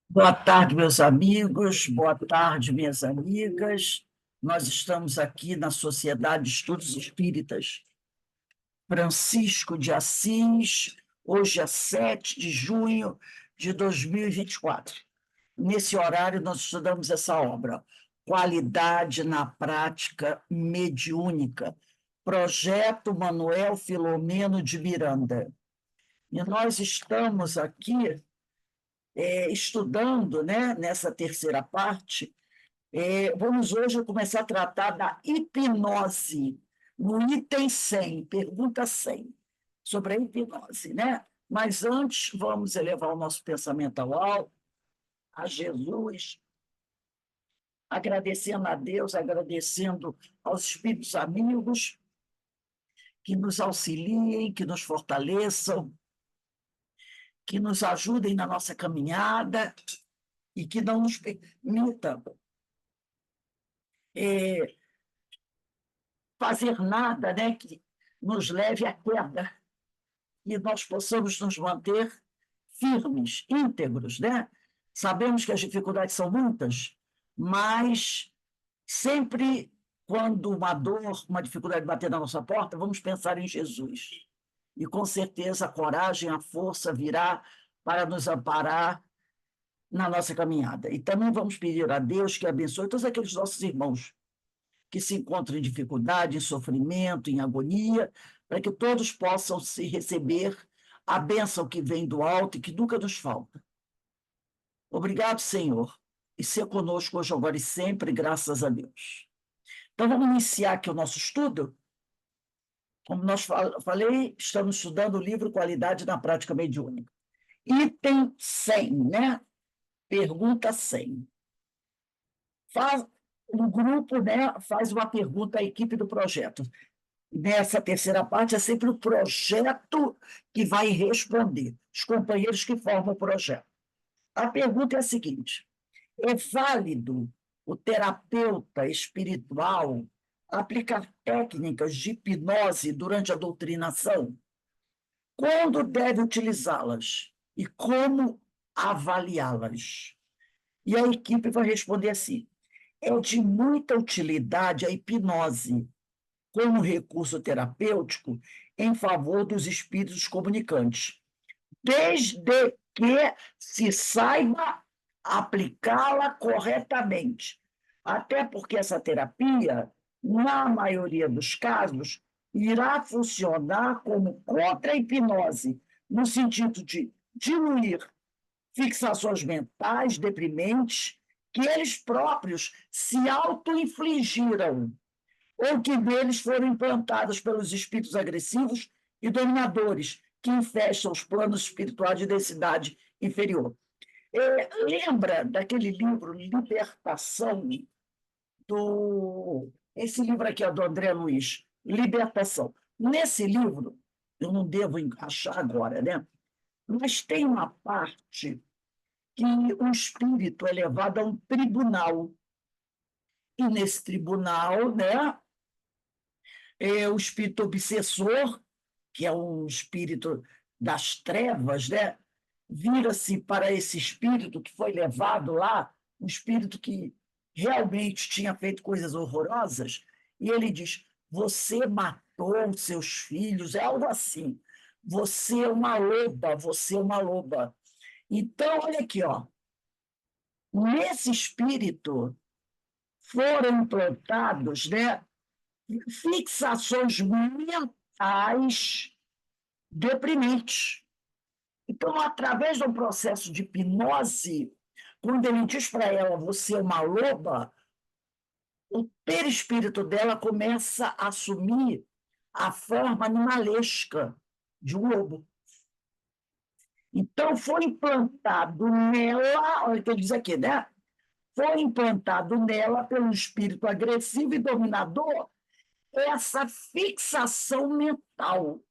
Boa tarde, meus amigos, boa tarde, minhas amigas. Nós estamos aqui na Sociedade de Estudos Espíritas Francisco de Assis, hoje é 7 de junho de 2024. Nesse horário, nós estudamos essa obra, Qualidade na Prática Mediúnica, Projeto Manuel Filomeno de Miranda. E nós estamos aqui estudando, né, nessa terceira parte. Vamos hoje começar a tratar da hipnose, no item 100, pergunta 100, sobre a hipnose, né? Mas antes, vamos elevar o nosso pensamento ao alto, a Jesus, agradecendo a Deus, agradecendo aos espíritos amigos que nos auxiliem, que nos fortaleçam, que nos ajudem na nossa caminhada e que não nos permitam é, fazer nada, né, que nos leve à queda e nós possamos nos manter firmes, íntegros, né? Sabemos que as dificuldades são muitas, mas sempre quando uma dor, uma dificuldade bater na nossa porta, vamos pensar em Jesus. E com certeza a coragem, a força virá para nos amparar na nossa caminhada. E também vamos pedir a Deus que abençoe todos aqueles nossos irmãos que se encontram em dificuldade, em sofrimento, em agonia, para que todos possam se receber a bênção que vem do alto e que nunca nos falta. Obrigado, Senhor, e ser conosco hoje, agora e sempre, graças a Deus. Então, vamos iniciar aqui o nosso estudo. Como falei, estamos estudando o livro Qualidade na Prática Mediúnica. Item 100, né? Pergunta 100. O grupo, né, faz uma pergunta à equipe do projeto. Nessa terceira parte, é sempre o projeto que vai responder, os companheiros que formam o projeto. A pergunta é a seguinte: é válido o terapeuta espiritual aplicar técnicas de hipnose durante a doutrinação? Quando deve utilizá-las? E como avaliá-las? E a equipe vai responder assim: é de muita utilidade a hipnose como recurso terapêutico em favor dos espíritos comunicantes, desde que se saiba aplicá-la corretamente. Até porque essa terapia, na maioria dos casos, irá funcionar como contra-hipnose, no sentido de diluir fixações mentais deprimentes que eles próprios se auto-infligiram ou que neles foram implantadas pelos espíritos agressivos e dominadores que infestam os planos espirituais de densidade inferior. Lembra daquele livro Libertação, esse livro aqui é do André Luiz, Libertação. Nesse livro, eu não devo achar agora, né? Mas tem uma parte que o espírito é levado a um tribunal. E nesse tribunal, né, o espírito obsessor, que é um espírito das trevas, né, vira-se para esse espírito que foi levado lá, um espírito que realmente tinha feito coisas horrorosas, e ele diz: você matou seus filhos, é algo assim. Você é uma loba, você é uma loba. Então, olha aqui, ó. Nesse espírito foram implantados, né, fixações mentais deprimentes. Então, através de um processo de hipnose, quando ele diz para ela, você é uma loba, o perispírito dela começa a assumir a forma animalesca de um lobo. Então, foi implantado nela, olha o que ele diz aqui, né? Foi implantado nela, pelo espírito agressivo e dominador, essa fixação mental.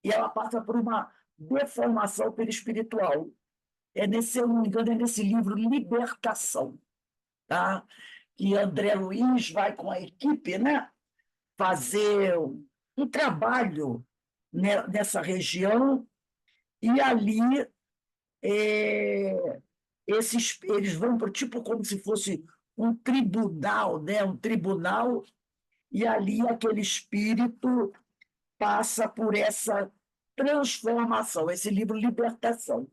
E ela passa por uma deformação perispiritual. Se eu não me engano, é nesse livro Libertação, tá? Que André Luiz vai com a equipe, né, fazer um trabalho nessa região, e ali eles vão para tipo como se fosse um tribunal, né? Um tribunal, e ali aquele espírito passa por essa transformação, esse livro Libertação.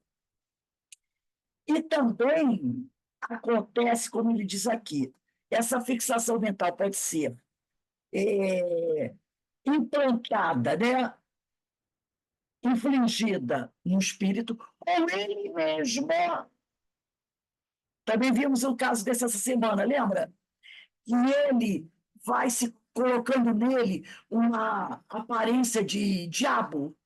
E também acontece, como ele diz aqui, essa fixação mental pode ser implantada, né? Infligida no espírito, ou ele mesmo. Também vimos o caso dessa semana, lembra? E ele vai se colocando nele uma aparência de diabo.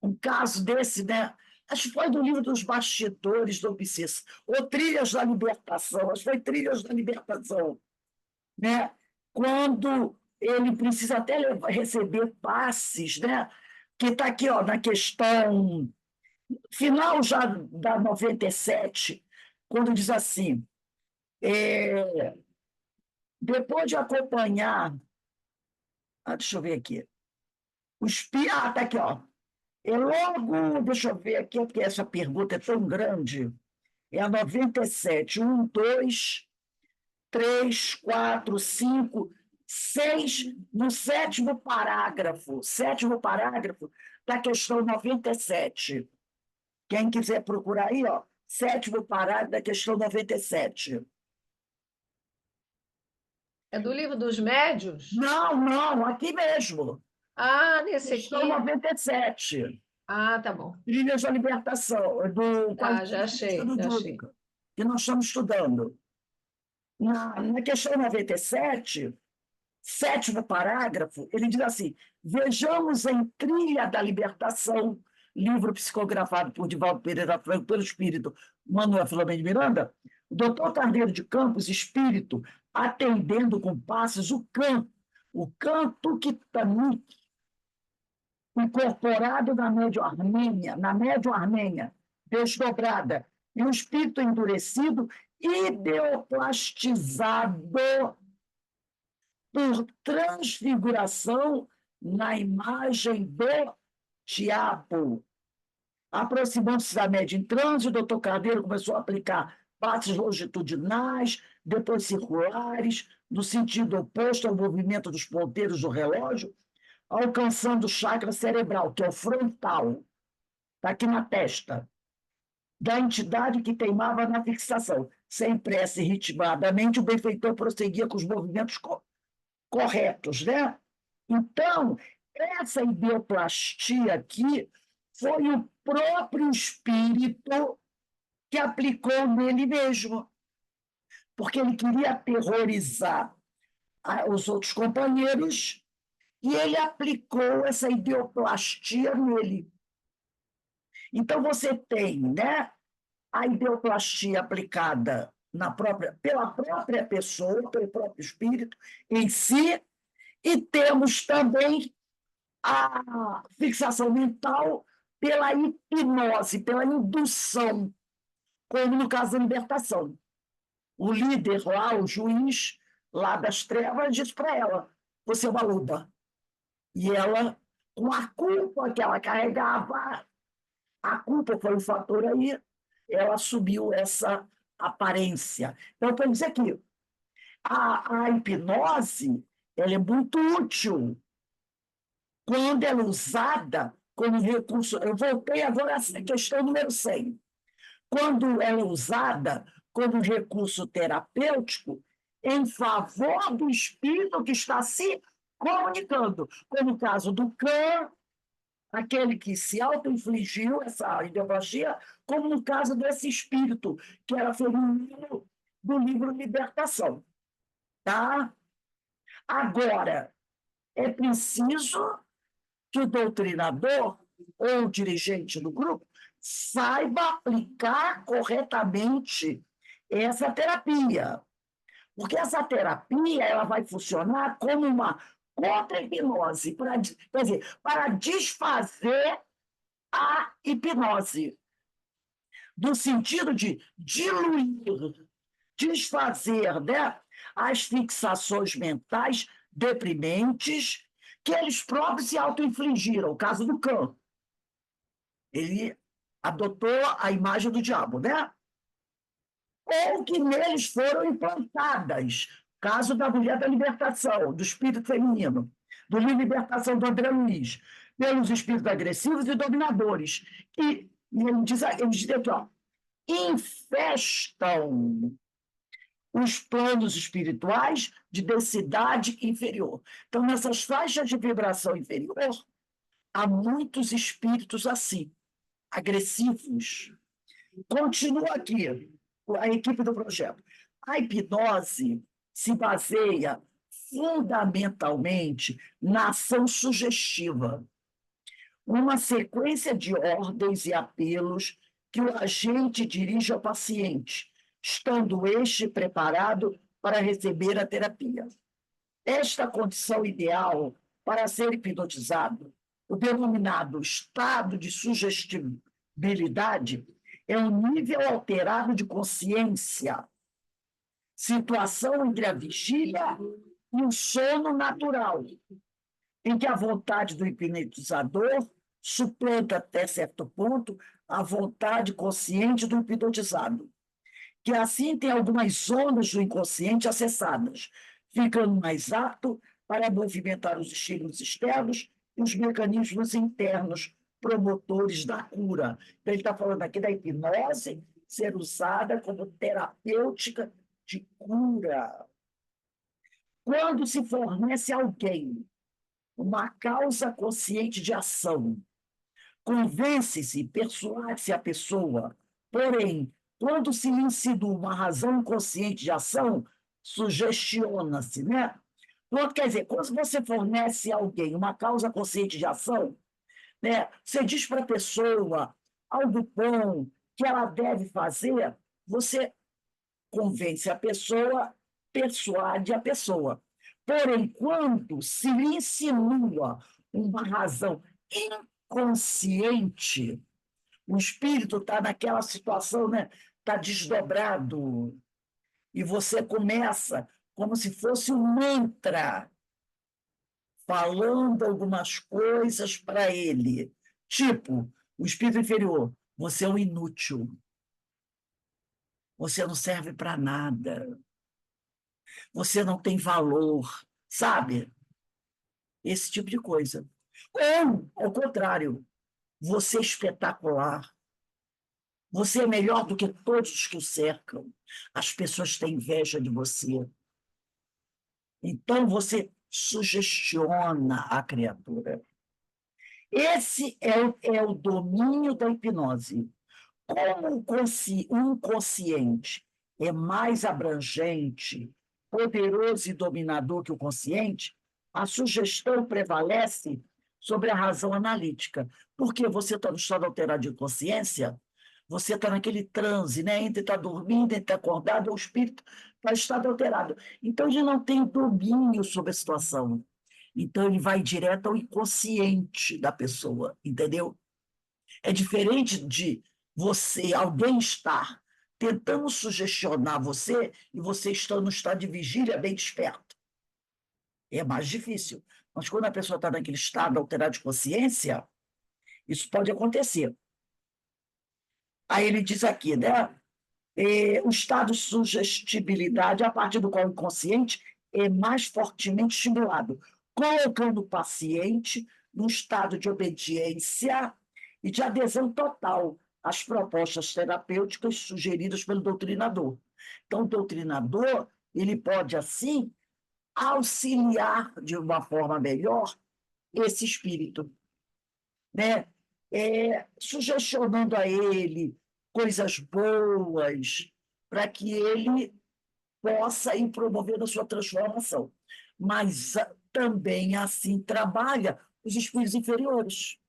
Um caso desse, né? Acho que foi do livro dos bastidores do Obsess, ou Trilhas da Libertação, acho que foi Trilhas da Libertação, né? Quando ele precisa até receber passes, né? Que está aqui, ó, na questão final já da 97, quando diz assim, depois de acompanhar, deixa eu ver aqui, está aqui, ó, logo, deixa eu ver aqui, porque essa pergunta é tão grande, é a 97, 1, 2, 3, 4, 5, 6, no sétimo parágrafo da questão 97. Quem quiser procurar aí, ó, sétimo parágrafo da questão 97. É do livro dos médiuns? Não, aqui mesmo. Ah, nesse Questão aqui. 97. Ah, tá bom. Trilhas da Libertação, do Ah, já achei, do já achei. Júnior, que nós estamos estudando. Na questão 97, sétimo parágrafo, ele diz assim: vejamos em Trilha da Libertação, livro psicografado por Divaldo Pereira Franco pelo espírito Manuel Filomeno de Miranda, o doutor Carneiro de Campos, espírito, atendendo com passos o canto quitanique, incorporado na médio armênia, desdobrada, e o espírito endurecido, ideoplastizado por transfiguração na imagem do diabo. Aproximando-se da média em transe, o doutor Carneiro começou a aplicar passes longitudinais, depois circulares, no sentido oposto ao movimento dos ponteiros do relógio, alcançando o chakra cerebral, que é o frontal, está aqui na testa, da entidade que teimava na fixação. Sem pressa e ritmadamente, o benfeitor prosseguia com os movimentos corretos, né? Então, essa ideoplastia aqui foi o próprio espírito que aplicou nele mesmo, porque ele queria aterrorizar os outros companheiros e ele aplicou essa ideoplastia nele. Então, você tem, né, a ideoplastia aplicada pela própria pessoa, pelo próprio espírito em si, e temos também a fixação mental pela hipnose, pela indução, como no caso da libertação. O líder lá, o juiz lá das trevas, diz para ela: você é uma loba. E ela, com a culpa que ela carregava, a culpa foi um fator aí, ela assumiu essa aparência. Então, para dizer que a hipnose ela é muito útil quando ela é usada como recurso. Eu voltei agora à questão número 100. Quando ela é usada como recurso terapêutico em favor do espírito que está se comunicando, como o caso do cão, aquele que se auto-infligiu essa ideologia, como no caso desse espírito, que era ferido do livro Libertação. Tá? Agora, é preciso que o doutrinador ou o dirigente do grupo saiba aplicar corretamente essa terapia. Porque essa terapia ela vai funcionar como uma contra-hipnose, quer dizer, para desfazer a hipnose, no sentido de diluir, desfazer, né, as fixações mentais deprimentes que eles próprios se auto-infligiram. O caso do cão. Ele adotou a imagem do diabo, né? Ou que neles foram implantadas, caso da mulher da libertação, do espírito feminino, do livro Libertação do André Luiz, pelos espíritos agressivos e dominadores, que, ele diz aqui, ó, infestam os planos espirituais de densidade inferior. Então, nessas faixas de vibração inferior, há muitos espíritos assim, agressivos. Continua aqui a equipe do projeto. A hipnose se baseia fundamentalmente na ação sugestiva, uma sequência de ordens e apelos que o agente dirige ao paciente, estando este preparado para receber a terapia. Esta condição ideal para ser hipnotizado, o denominado estado de sugestibilidade, é um nível alterado de consciência, situação entre a vigília e o sono natural, em que a vontade do hipnotizador suplanta até certo ponto a vontade consciente do hipnotizado, que assim tem algumas zonas do inconsciente acessadas, ficando mais apto para movimentar os estímulos externos e os mecanismos internos promotores da cura. Então, ele está falando aqui da hipnose ser usada como terapêutica de cura. Quando se fornece a alguém uma causa consciente de ação, convence-se, persuade-se a pessoa, porém, quando se lhe insinua uma razão inconsciente de ação, sugestiona-se, né? Quando, quer dizer, quando você fornece a alguém uma causa consciente de ação, né, você diz para a pessoa algo bom que ela deve fazer, você convence a pessoa, persuade a pessoa. Porém, quando se lhe insinua uma razão inconsciente, o espírito está naquela situação, né? Está desdobrado, e você começa como se fosse um mantra, falando algumas coisas para ele. Tipo, o espírito inferior, você é um inútil, você não serve para nada, você não tem valor, sabe? Esse tipo de coisa. Ou, ao contrário, você é espetacular, você é melhor do que todos os que o cercam, as pessoas têm inveja de você. Então, você sugestiona a criatura. Esse é o domínio da hipnose. Como o inconsciente é mais abrangente, poderoso e dominador que o consciente, a sugestão prevalece sobre a razão analítica. Porque você está no estado alterado de consciência, você está naquele transe, né? Entre estar dormindo, entre estar acordado, o espírito está em estado alterado. Então, ele não tem domínio sobre a situação. Então, ele vai direto ao inconsciente da pessoa, entendeu? É diferente de alguém estar tentando sugestionar você e você está no estado de vigília bem desperto. É mais difícil. Mas quando a pessoa está naquele estado alterado de consciência, isso pode acontecer. Aí ele diz aqui, né? O estado de sugestibilidade, a partir do qual o inconsciente é mais fortemente estimulado, colocando o paciente num estado de obediência e de adesão total às propostas terapêuticas sugeridas pelo doutrinador. Então, o doutrinador, ele pode, assim, auxiliar de uma forma melhor esse espírito, né? Sugestionando a ele coisas boas, para que ele possa ir promovendo a sua transformação. Mas também assim trabalha os espíritos inferiores.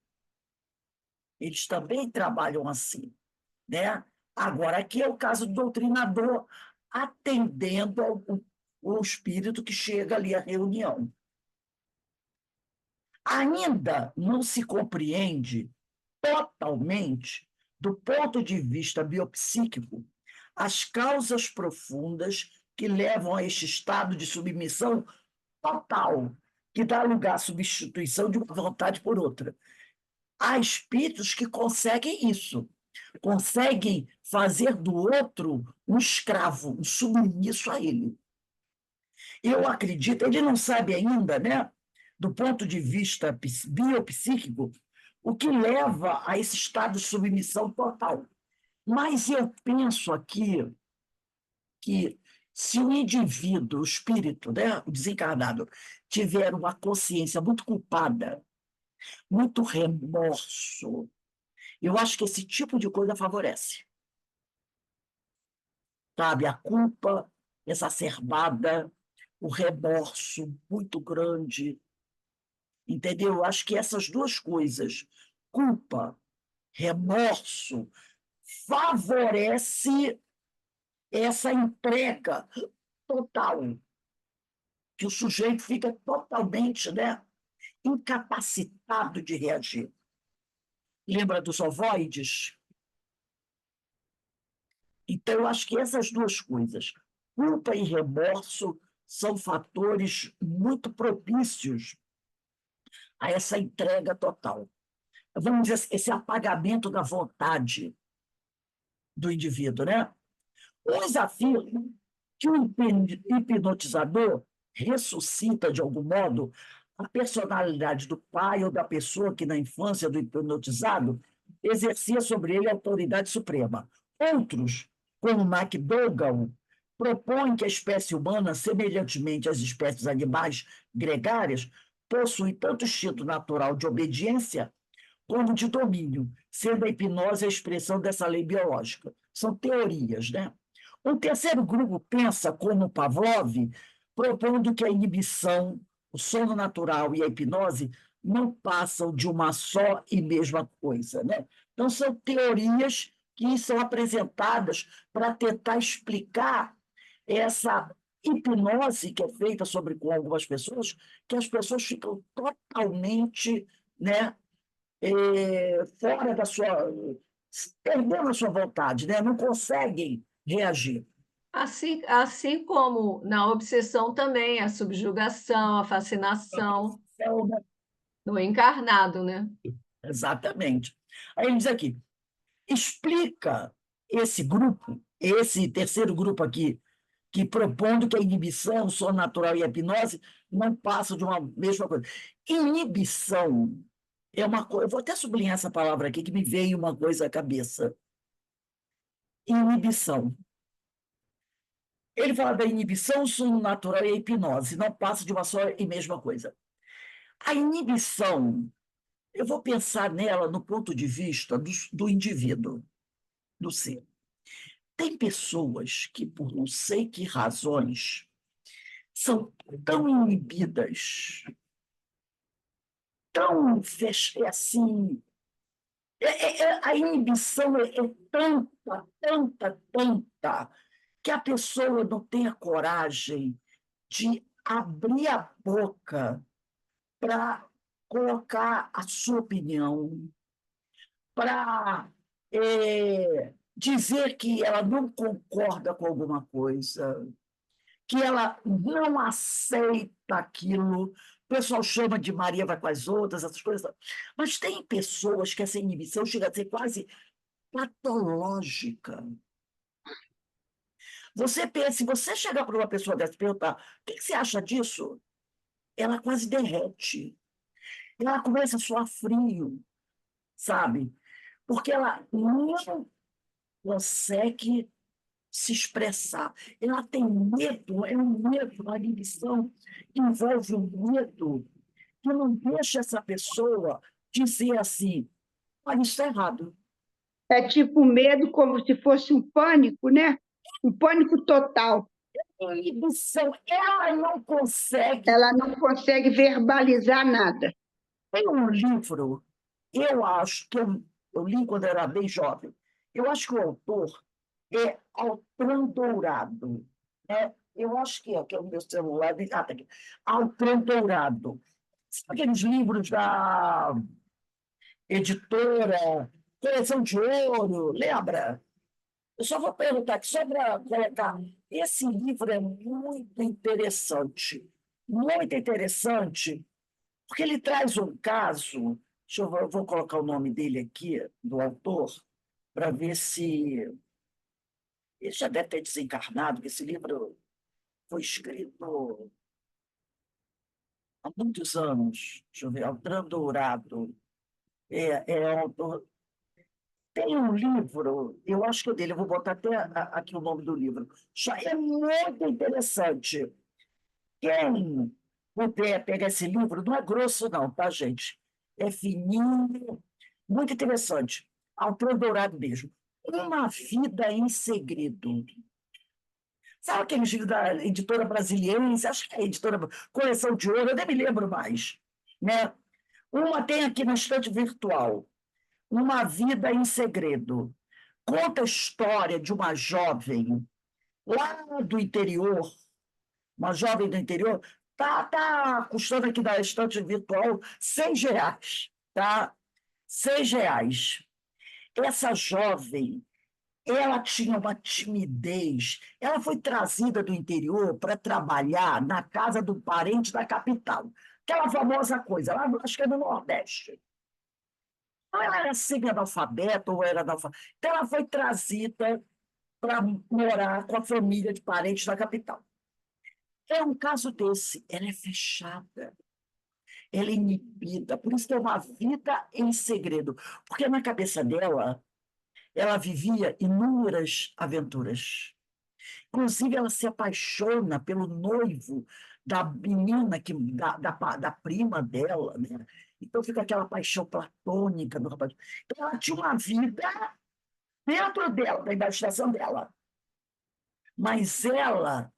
Eles também trabalham assim, né? Agora, aqui é o caso do doutrinador atendendo ao espírito que chega ali à reunião. Ainda não se compreende totalmente, do ponto de vista biopsíquico, as causas profundas que levam a este estado de submissão total, que dá lugar à substituição de uma vontade por outra. Há espíritos que conseguem isso, conseguem fazer do outro um escravo, um submisso a ele. Eu acredito, ele não sabe ainda, né, do ponto de vista biopsíquico, o que leva a esse estado de submissão total. Mas eu penso aqui que se o indivíduo, o espírito, né, o desencarnado, tiver uma consciência muito culpada, muito remorso, eu acho que esse tipo de coisa favorece. Sabe, a culpa exacerbada, o remorso muito grande, entendeu? Eu acho que essas duas coisas, culpa, remorso, favorece essa entrega total, que o sujeito fica totalmente, né, incapacitado de reagir. Lembra dos ovoides? Então, eu acho que essas duas coisas, culpa e remorso, são fatores muito propícios a essa entrega total. Vamos dizer, esse apagamento da vontade do indivíduo, né? Uns afirmam que o hipnotizador ressuscita, de algum modo, a personalidade do pai ou da pessoa que, na infância do hipnotizado, exercia sobre ele a autoridade suprema. Outros, como McDougall, propõem que a espécie humana, semelhantemente às espécies animais gregárias, possui tanto instinto natural de obediência como de domínio, sendo a hipnose a expressão dessa lei biológica. São teorias, né? Um terceiro grupo pensa, como Pavlov, propondo que a inibição, o sono natural e a hipnose não passam de uma só e mesma coisa, né? Então, são teorias que são apresentadas para tentar explicar essa hipnose que é feita sobre com algumas pessoas, que as pessoas ficam totalmente, né, fora da sua, perdendo a sua vontade, né? Não conseguem reagir. Assim como na obsessão também, a subjugação, a fascinação, Então, né? no encarnado, né? Exatamente. Aí ele diz aqui, explica esse grupo, esse terceiro grupo aqui, que propondo que a inibição, o sono natural e a hipnose não passam de uma mesma coisa. Inibição é uma coisa, eu vou até sublinhar essa palavra aqui, que me veio uma coisa à cabeça. Inibição. Ele fala da inibição, o sono natural e a hipnose, não passa de uma só e mesma coisa. A inibição, eu vou pensar nela no ponto de vista do indivíduo, do ser. Tem pessoas que, por não sei que razões, são tão inibidas, tão assim. A inibição é tanta, tanta, tanta, que a pessoa não tem a coragem de abrir a boca para colocar a sua opinião, para dizer que ela não concorda com alguma coisa, que ela não aceita aquilo. O pessoal chama de Maria vai com as outras, essas coisas. Mas tem pessoas que essa inibição chega a ser quase patológica. Você pensa, se você chegar para uma pessoa dessa e perguntar o que você acha disso, ela quase derrete. Ela começa a suar frio, sabe? Porque ela não consegue se expressar. Ela tem medo, é um medo, a inibição envolve um medo que não deixa essa pessoa dizer assim, olha, isso é errado. É tipo medo, como se fosse um pânico, né? Um pânico total. Inibição, ela não consegue. Ela não consegue verbalizar nada. Tem um livro, eu acho que eu li quando eu era bem jovem, eu acho que o autor é Altran Dourado, né? Eu acho que é o meu celular. Ah, tá aqui. Altran Dourado. Sabe aqueles livros da editora Coleção de Ouro, lembra? Eu só vou perguntar aqui, só para colocar. Esse livro é muito interessante, porque ele traz um caso, deixa eu vou colocar o nome dele aqui, do autor, para ver se... Ele já deve ter desencarnado, porque esse livro foi escrito há muitos anos. Deixa eu ver, Altran Dourado. É autor. Tem um livro, eu acho que é dele, eu vou botar até aqui o nome do livro. Já é muito interessante. Quem puder pegar esse livro, não é grosso, não, tá, gente? É fininho, muito interessante. Autor Dourado mesmo. Uma Vida em Segredo. Sabe aquele livro da editora Brasiliense? Acho que é a editora Coleção de Ouro, eu nem me lembro mais. Né? Uma tem aqui na estante virtual. Uma Vida em Segredo. Conta a história de uma jovem lá do interior, uma jovem do interior, tá custando aqui na estante virtual R$ 6, tá? R$ 6. Essa jovem, ela tinha uma timidez, ela foi trazida do interior para trabalhar na casa do parente da capital, aquela famosa coisa, lá, acho que é no Nordeste. Ou ela era semi-analfabeta ou era analfabeta. Então, ela foi trazida para morar com a família de parentes da capital. É um caso desse, ela é fechada, ela é inibida, por isso que é uma vida em segredo, porque na cabeça dela, ela vivia inúmeras aventuras. Inclusive, ela se apaixona pelo noivo da menina, da prima dela, né? Então fica aquela paixão platônica do rapaz. Então, ela tinha uma vida dentro dela, da imaginação dela, mas ela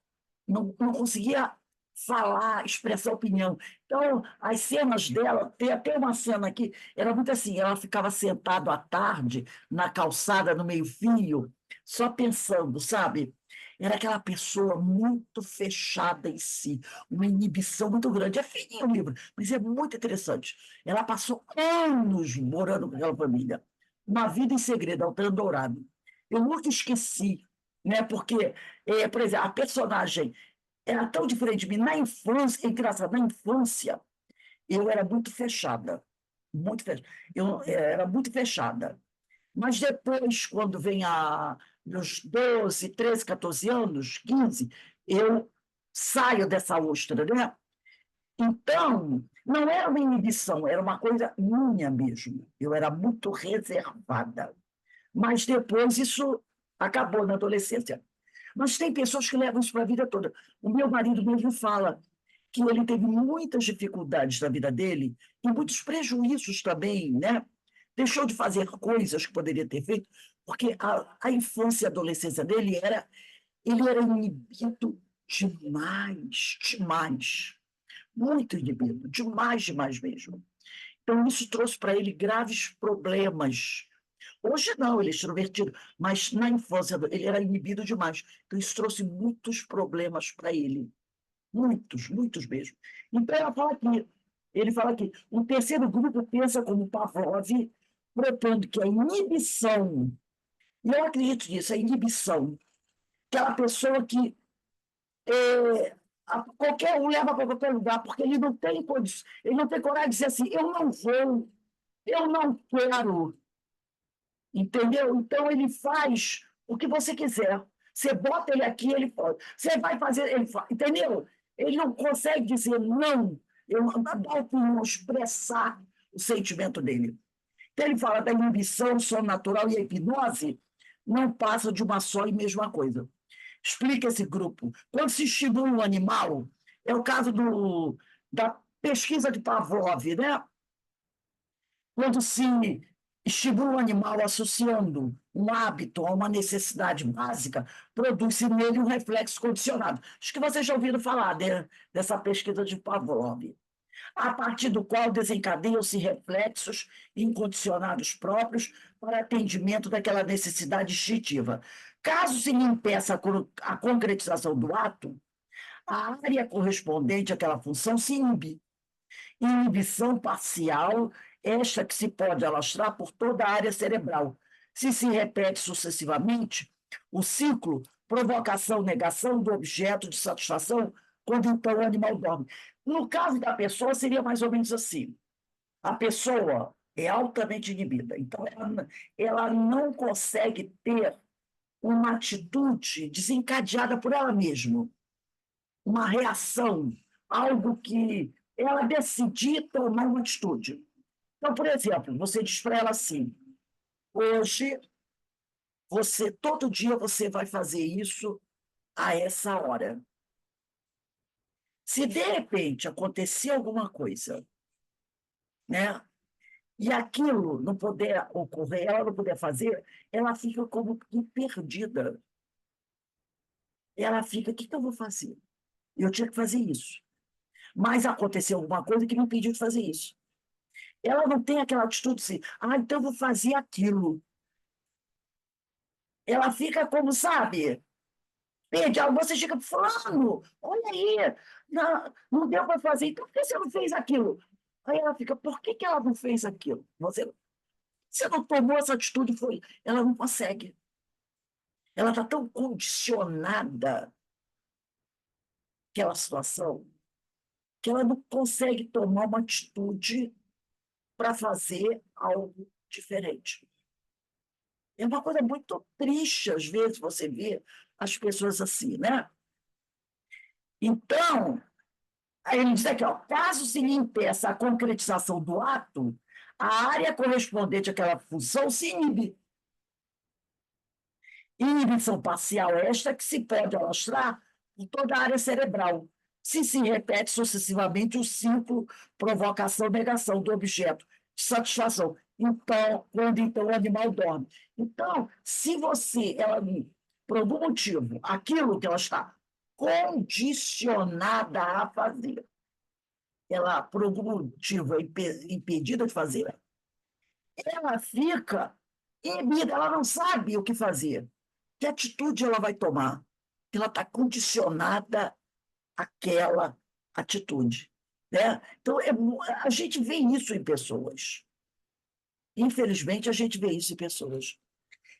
não conseguia falar, expressar opinião. Então, as cenas dela, tem até uma cena aqui, era muito assim, ela ficava sentada à tarde, na calçada, no meio-fio, só pensando, sabe? Era aquela pessoa muito fechada em si, uma inibição muito grande. É fininho o livro, mas é muito interessante. Ela passou anos morando com aquela família. Uma Vida em Segredo, Altran Dourado. Eu nunca esqueci, né? Porque, por exemplo, a personagem era tão diferente de mim. Na infância, é engraçado, na infância, eu era muito fechada. Muito fechada. Eu era muito fechada. Mas depois, quando vem meus 12, 13, 14 anos, 15, eu saio dessa ostra, né? Então, não era uma inibição, era uma coisa minha mesmo. Eu era muito reservada. Mas depois isso acabou na adolescência. Mas tem pessoas que levam isso para a vida toda. O meu marido mesmo fala que ele teve muitas dificuldades na vida dele e muitos prejuízos também, né? Deixou de fazer coisas que poderia ter feito, porque a infância e a adolescência dele ele era inibido demais, demais, muito inibido, demais, demais mesmo. Então, isso trouxe para ele graves problemas. Hoje não, ele é extrovertido, mas na infância ele era inibido demais. Então, isso trouxe muitos problemas para ele. Muitos, muitos mesmo. Então, ele fala aqui, um terceiro grupo pensa como Pavlov, propondo que a inibição, e eu acredito nisso, a inibição, aquela pessoa que qualquer um leva para qualquer lugar, porque ele não tem condições, ele não tem coragem de dizer assim, eu não vou, eu não quero, entendeu? Então, ele faz o que você quiser. Você bota ele aqui, ele pode. Você vai fazer, ele faz, entendeu? Ele não consegue dizer não, dar opinião, expressar o sentimento dele. Então, ele fala da inibição, sono natural e a hipnose não passam de uma só e mesma coisa. Explica esse grupo. Quando se estimula um animal, é o caso da pesquisa de Pavlov, né? Quando se estimula um animal associando um hábito a uma necessidade básica, produz-se nele um reflexo condicionado. Acho que vocês já ouviram falar dessa pesquisa de Pavlov, a partir do qual desencadeiam-se reflexos incondicionados próprios para atendimento daquela necessidade instintiva. Caso se lhe impeça a concretização do ato, a área correspondente àquela função se inibe. Inibição parcial, esta que se pode alastrar por toda a área cerebral. Se repete sucessivamente, o ciclo, provocação, negação do objeto de satisfação, quando então o animal dorme. No caso da pessoa, seria mais ou menos assim. A pessoa é altamente inibida. Então, ela não consegue ter uma atitude desencadeada por ela mesma, uma reação, algo que ela decidir tomar uma atitude. Então, por exemplo, você diz para ela assim: hoje, todo dia você vai fazer isso a essa hora. Se de repente acontecer alguma coisa, né, e aquilo não puder ocorrer, ela não puder fazer, ela fica como que perdida. Ela fica: o que eu vou fazer? Eu tinha que fazer isso. Mas aconteceu alguma coisa que me impediu de fazer isso. Ela não tem aquela atitude assim: então eu vou fazer aquilo. Ela fica como, sabe, perde algo, você chega: fulano, olha aí, não deu para fazer, então por que você não fez aquilo? Aí ela fica: por que ela não fez aquilo? Você não tomou essa atitude, ela não consegue. Ela está tão condicionada àquela situação que ela não consegue tomar uma atitude para fazer algo diferente. É uma coisa muito triste, às vezes, você vê as pessoas assim, né? Então, aí ele diz aqui, ó, caso se lhe impeça a concretização do ato, a área correspondente àquela função se inibe. Inibição parcial esta que se pode alastrar por toda a área cerebral, se repete sucessivamente o ciclo provocação-negação do objeto de satisfação. Então, quando o animal dorme. Então, se ela, por algum motivo, aquilo que ela está condicionada a fazer, ela, por algum motivo, é impedida de fazer, ela fica inibida, ela não sabe o que fazer. Que atitude ela vai tomar? Ela está condicionada àquela atitude. Né? Então, a gente vê isso em pessoas. Infelizmente, a gente vê isso em pessoas.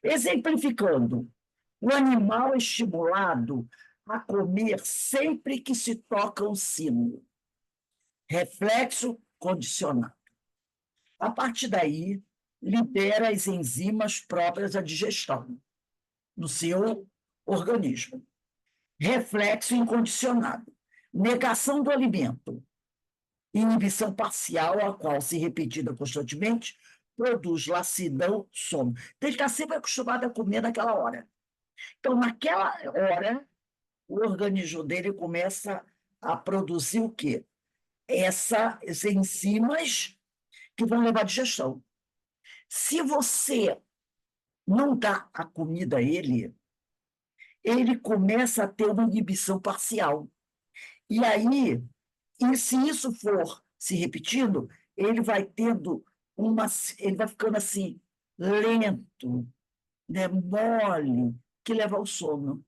Exemplificando, o animal é estimulado a comer sempre que se toca um sino. Reflexo condicionado. A partir daí, libera as enzimas próprias da digestão no seu organismo. Reflexo incondicionado. Negação do alimento. Inibição parcial, a qual, se repetida constantemente, produz lassidão, sono. Então, ele está sempre acostumado a comer naquela hora. Então, naquela hora, o organismo dele começa a produzir o quê? Essas enzimas que vão levar à digestão. Se você não dá a comida a ele, ele começa a ter uma inibição parcial. E aí, se isso for se repetindo, ele vai tendo ele vai ficando assim, lento, né, mole, que leva ao sono.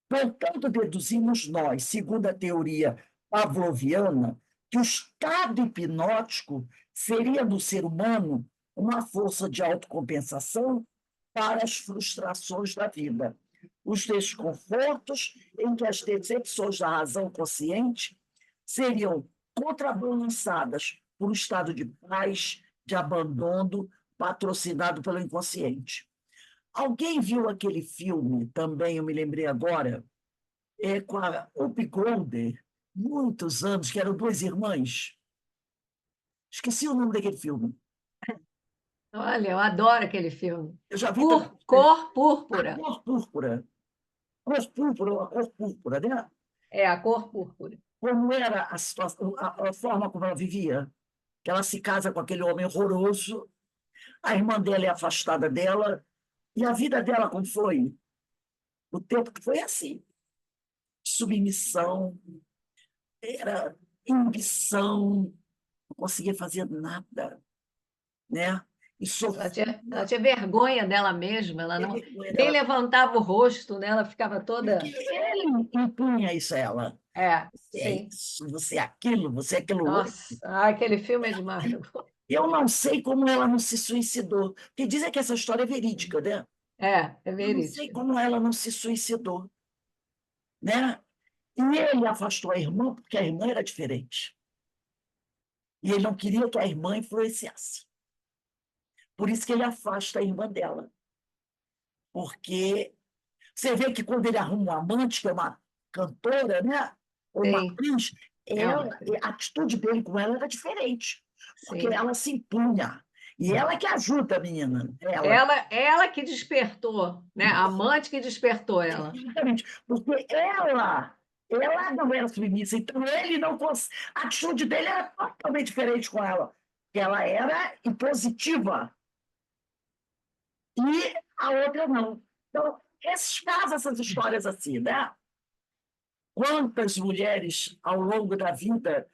Portanto, deduzimos nós, segundo a teoria pavloviana, que o estado hipnótico seria no ser humano uma força de autocompensação para as frustrações da vida, os desconfortos em que as decepções da razão consciente seriam contrabalançadas por um estado de paz, de abandono, patrocinado pelo inconsciente. Alguém viu aquele filme, também eu me lembrei agora, com a Whoopi Goldberg, muitos anos, que eram duas irmãs. Esqueci o nome daquele filme. Olha, eu adoro aquele filme. Eu já vi Cor, também. Cor A Púrpura. Cor Púrpura. Cor Púrpura, a Cor Púrpura, né? É, a Cor Púrpura. Como era a situação, a forma como ela vivia. Que ela se casa com aquele homem horroroso, a irmã dela é afastada dela, e a vida dela como foi? O tempo que foi assim. Submissão, era inibição, não conseguia fazer nada, né? E sofria, Ela tinha vergonha dela mesma, ela não vergonha nem dela, levantava o rosto, né? Ela ficava porque toda. ele impunha isso a ela. É, Você é sim. isso, você é aquilo, você é aquilo outro. Nossa, aquele filme é demais. Eu não sei como ela não se suicidou, porque dizem que essa história é verídica, né? É Eu não sei verídico. como ela não se suicidou, né? E ele afastou a irmã porque a irmã era diferente. E ele não queria que a irmã influenciasse. Por isso que ele afasta a irmã dela. Porque você vê que quando ele arruma um amante, que é uma cantora, né? Ou uma Sim, atriz, uma a atitude dele com ela era diferente, porque sim. ela se impunha. E ela que ajuda a menina, ela. Ela que despertou, né? A amante que despertou ela. Exatamente, porque ela não era submissa, então ele não a atitude dele era totalmente diferente com ela, porque ela era impositiva e a outra não. Então, esses casos, essas histórias assim, né? Quantas mulheres ao longo da vida,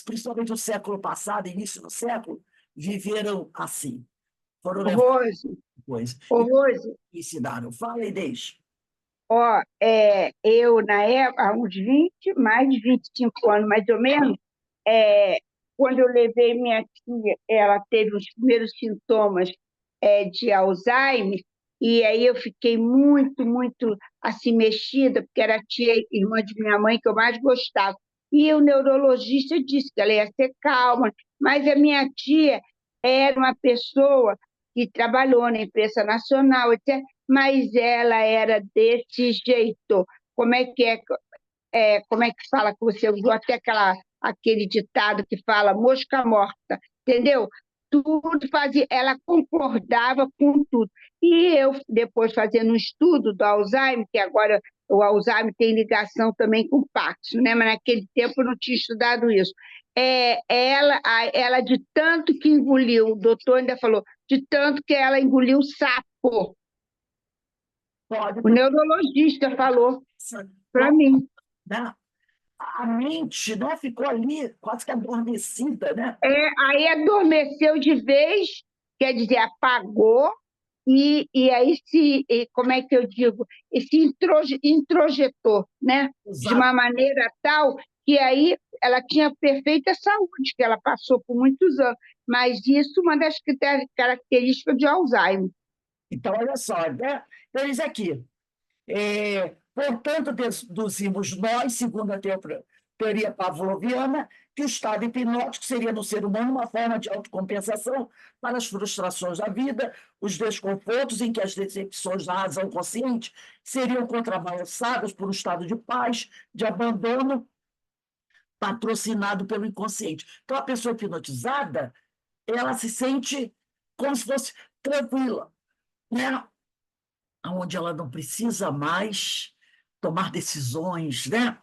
principalmente no século passado, início do século, viveram assim, foram Ô, levadas Rose, a coisa ô, e Rose, ensinaram. Fala aí, deixa. ó, eu, na época, há uns 20, mais de 25 anos, mais ou menos, é, quando eu levei minha tia, ela teve os primeiros sintomas de Alzheimer, e aí eu fiquei muito, muito assim mexida, porque era a tia, irmã de minha mãe, que eu mais gostava. E o neurologista disse que ela ia ser calma, mas a minha tia era uma pessoa que trabalhou na imprensa nacional, etc., mas ela era desse jeito. Como é que como é que fala que você usou até aquele ditado que fala mosca morta, entendeu? Tudo fazia, ela concordava com tudo. E eu, depois fazendo um estudo do Alzheimer, que agora o Alzheimer tem ligação também com o Parkinson, né? Mas naquele tempo eu não tinha estudado isso. Ela, de tanto que engoliu, o doutor ainda falou, de tanto que ela engoliu sapo. Pode, O neurologista falou para mim. né? A mente, né, ficou ali quase que adormecida, né? Aí adormeceu de vez, quer dizer, apagou, e aí como é que eu digo, e se introjetou, né? De Exato. uma maneira tal que aí ela tinha perfeita saúde, que ela passou por muitos anos, mas isso é uma das características de Alzheimer. Então, olha só, né? Então, eles aqui. Portanto, deduzimos nós, segundo a teoria pavloviana, que o estado hipnótico seria no ser humano uma forma de autocompensação para as frustrações da vida, os desconfortos em que as decepções da razão consciente seriam contrabalançadas por um estado de paz, de abandono, patrocinado pelo inconsciente. Então, a pessoa hipnotizada, ela se sente como se fosse tranquila, né? Onde ela não precisa mais tomar decisões, né?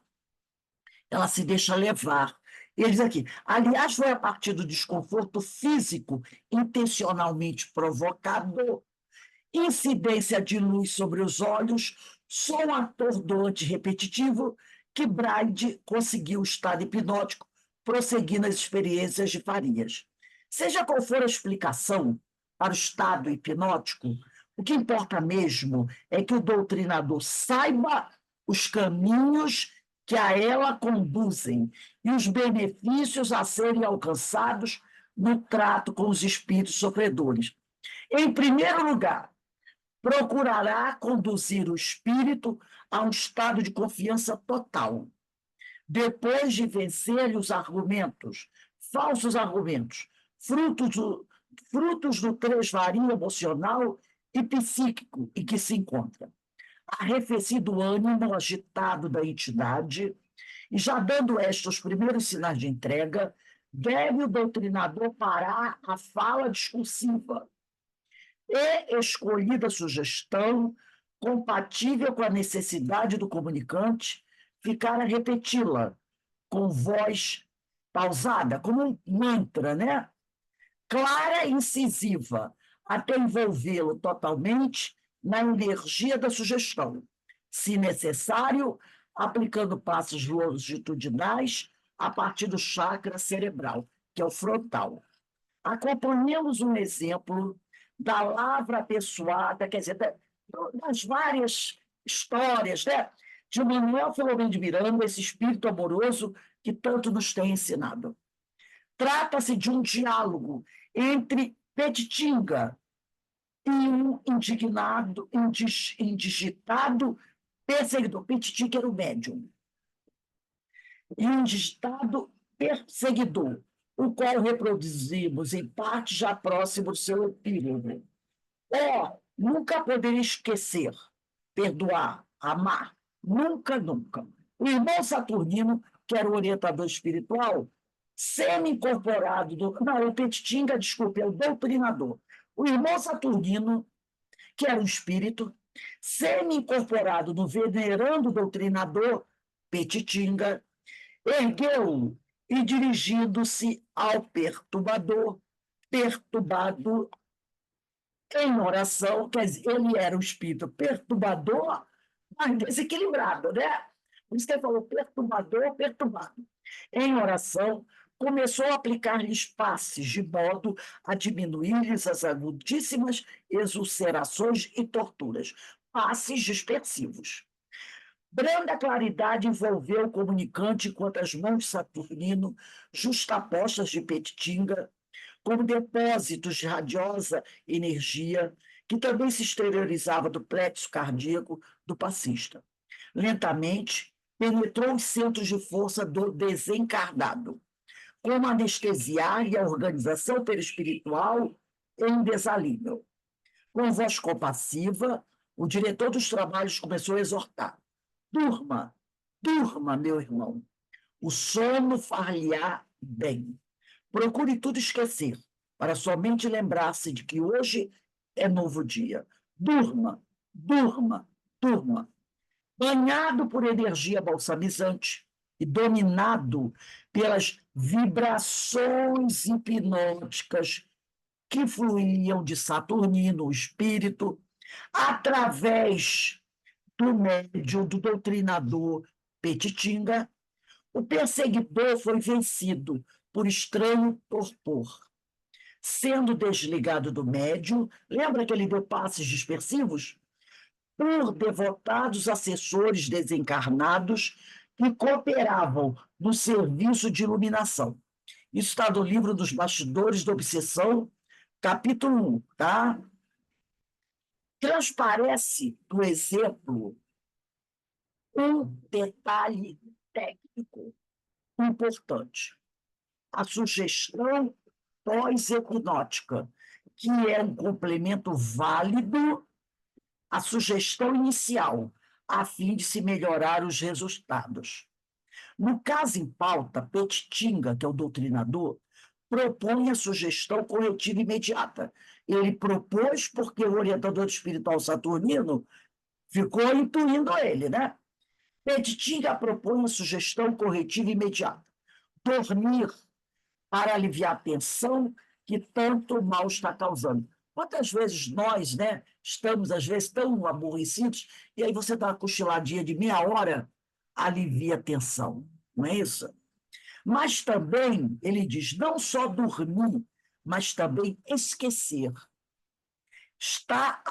Ela se deixa levar. Eles aqui, aliás, foi a partir do desconforto físico intencionalmente provocado, incidência de luz sobre os olhos, som atordoante repetitivo, que Braide conseguiu o estado hipnótico, prosseguindo as experiências de Farias. Seja qual for a explicação para o estado hipnótico, o que importa mesmo é que o doutrinador saiba os caminhos que a ela conduzem e os benefícios a serem alcançados no trato com os espíritos sofredores. Em primeiro lugar, procurará conduzir o espírito a um estado de confiança total. Depois de vencer os argumentos, falsos argumentos, frutos do tresvario emocional e psíquico em que se encontra. Arrefecido o ânimo agitado da entidade, e já dando esta os primeiros sinais de entrega, deve o doutrinador parar a fala discursiva e escolhida sugestão compatível com a necessidade do comunicante, ficar a repeti-la com voz pausada, como um mantra, né? Clara e incisiva, até envolvê-lo totalmente na energia da sugestão. Se necessário, aplicando passos longitudinais a partir do chakra cerebral, que é o frontal. Acompanhamos um exemplo da lavra apessoada, quer dizer, das várias histórias, né? De Manuel Filomeno de Miranda, esse espírito amoroso que tanto nos tem ensinado. Trata-se de um diálogo entre Petitinga e um indigitado perseguidor. Petitinga era o médium. E um indigitado perseguidor, o qual reproduzimos em parte já próximo do seu epílogo. Nunca poderia esquecer, perdoar, amar. Nunca, nunca. O irmão Saturnino, que era o orientador espiritual, semi-incorporado não, o Petitinga, desculpe, é o doutrinador. O irmão Saturnino, que era um espírito, semi-incorporado no venerando doutrinador Petitinga, ergueu e, dirigindo-se ao perturbador, perturbado em oração, quer dizer, ele era um espírito perturbador, mas desequilibrado, né? Por isso que ele falou perturbador, perturbado. Em oração, começou a aplicar-lhes passes, de modo a diminuir-lhes as agudíssimas exulcerações e torturas, passes dispersivos. Branda claridade envolveu o comunicante enquanto as mãos de Saturnino, justapostas de Petitinga, como depósitos de radiosa energia, que também se exteriorizava do plexo cardíaco do passista. Lentamente, penetrou os centros de força do desencarnado, como anestesiar e a organização perispiritual em desalívio. Com voz compassiva, o diretor dos trabalhos começou a exortar: durma, durma, meu irmão. O sono far-lhe-á bem. Procure tudo esquecer, para somente lembrar-se de que hoje é novo dia. Durma, durma, durma. Banhado por energia balsamizante e dominado pelas vibrações hipnóticas que fluíam de Saturnino, o espírito, através do médium, do doutrinador Petitinga, o perseguidor foi vencido por estranho torpor. Sendo desligado do médium, lembra que ele deu passes dispersivos? Por devotados assessores desencarnados que cooperavam no serviço de iluminação. Isso está no livro dos Bastidores da Obsessão, capítulo 1, tá? Transparece, por exemplo, um detalhe técnico importante: a sugestão pós-hipnótica, que é um complemento válido à sugestão inicial, a fim de se melhorar os resultados. No caso em pauta, Petitinga, que é o doutrinador, propõe a sugestão corretiva imediata. Ele propôs porque o orientador espiritual Saturnino ficou intuindo ele, né? Petitinga propõe a sugestão corretiva imediata: dormir para aliviar a tensão que tanto mal está causando. Quantas vezes nós, né, estamos, às vezes, tão aborrecidos, e aí você dá uma cochiladinha de meia hora, alivia a tensão, não é isso? Mas também, ele diz, não só dormir, mas também esquecer. Esta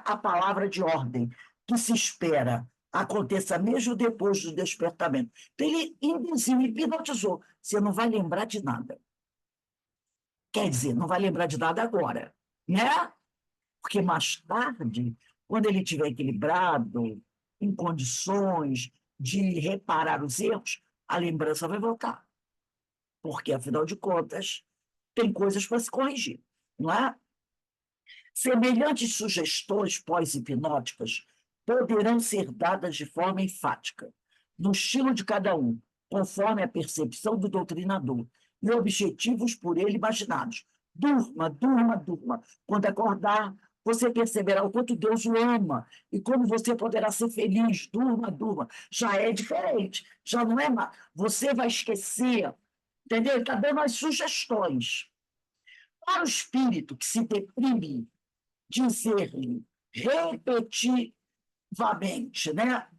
a palavra de ordem que se espera aconteça mesmo depois do despertamento. Então, ele hipnotizou. Você não vai lembrar de nada. Quer dizer, não vai lembrar de nada agora, né? Porque mais tarde, quando ele estiver equilibrado, em condições de reparar os erros, a lembrança vai voltar. Porque, afinal de contas, tem coisas para se corrigir, não é? Semelhantes sugestões pós-hipnóticas poderão ser dadas de forma enfática, no estilo de cada um, conforme a percepção do doutrinador, e objetivos por ele imaginados. Durma, durma, durma. Quando acordar, você perceberá o quanto Deus o ama e como você poderá ser feliz. Durma, durma. Já é diferente, já não é mais. Você vai esquecer, entendeu? Ele está dando as sugestões. Para o espírito que se deprime, dizer-lhe repetitivamente, né?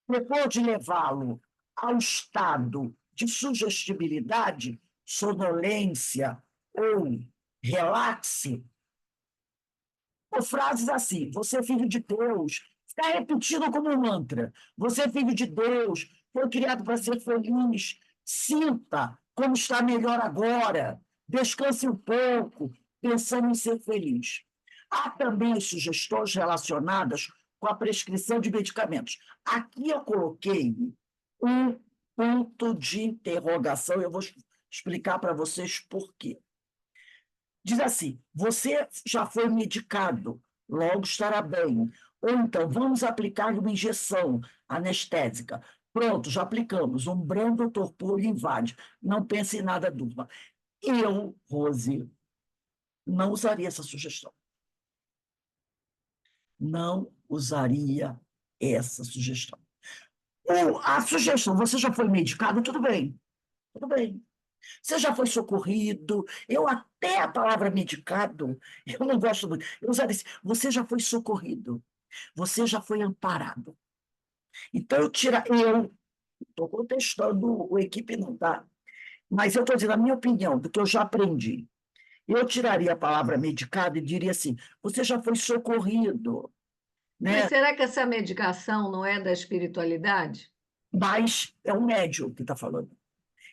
Depois de levá-lo ao estado de sugestibilidade, sonolência ou relaxe, ou frases assim: você é filho de Deus, está repetindo como um mantra: você é filho de Deus, foi criado para ser feliz, sinta como está melhor agora, descanse um pouco, pensando em ser feliz. Há também as sugestões relacionadas com a prescrição de medicamentos. Aqui eu coloquei um ponto de interrogação, eu vou explicar para vocês por quê. Diz assim: você já foi medicado, logo estará bem. Ou então, vamos aplicar uma injeção anestésica. Pronto, já aplicamos. Um brando torpor lhe invade. Não pense em nada, durma. Eu, Rose, não usaria essa sugestão. Não usaria essa sugestão. Ou a sugestão, você já foi medicado, tudo bem. Tudo bem. Você já foi socorrido? Eu até a palavra medicado, eu não gosto muito. Eu usaria assim, você já foi socorrido. Você já foi amparado. Então, eu estou contestando o equipe não, tá? Mas eu estou dizendo a minha opinião, do que eu já aprendi. Eu tiraria a palavra medicado e diria assim, você já foi socorrido, Mas né? será que essa medicação não é da espiritualidade? Mas é um médium que está falando.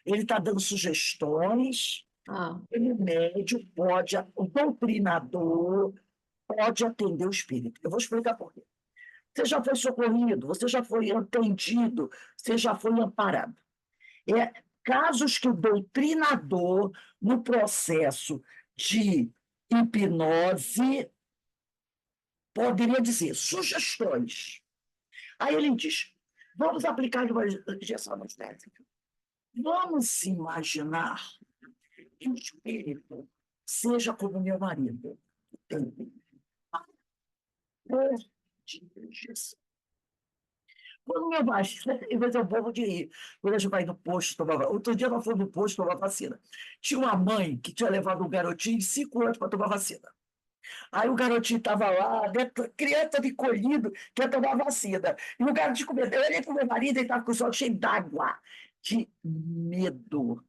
Ele está dando sugestões, Ah, ele médium pode, o doutrinador pode atender o espírito. Eu vou explicar por quê. Você já foi socorrido, você já foi atendido, você já foi amparado. Casos que o doutrinador, no processo de hipnose, poderia dizer sugestões. Aí ele diz: vamos aplicar uma injeção anestésica. Vamos imaginar que o espírito seja como meu marido. Tem de injeção. Quando meu marido, em vez de um povo de rir, quando a gente vai no posto tomar vacina. Outro dia nós fomos no posto tomar vacina. Tinha uma mãe que tinha levado um garotinho de 5 anos para tomar vacina. Aí o garotinho estava lá, criança de colhido, quer tomar vacina. E o garotinho comeu. Eu olhei para o meu marido, ele estava com os olhos cheios d'água, de medo.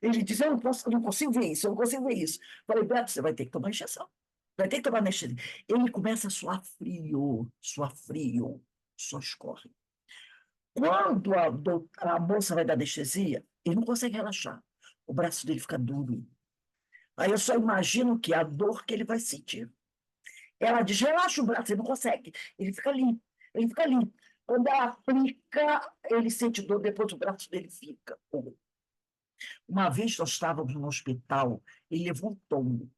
Ele disse: eu não consigo ver isso, eu não consigo ver isso. Falei: Beto, você vai ter que tomar injeção. Vai ter que tomar anestesia. Ele começa a suar frio, só escorre. Quando a moça vai dar anestesia, ele não consegue relaxar. O braço dele fica duro. Aí eu só imagino que a dor que ele vai sentir. Ela diz: relaxa o braço, ele não consegue. Ele fica ali, ele fica ali. Quando ela aplica, ele sente dor, depois o braço dele fica. Uma vez nós estávamos no hospital, ele levou um tombo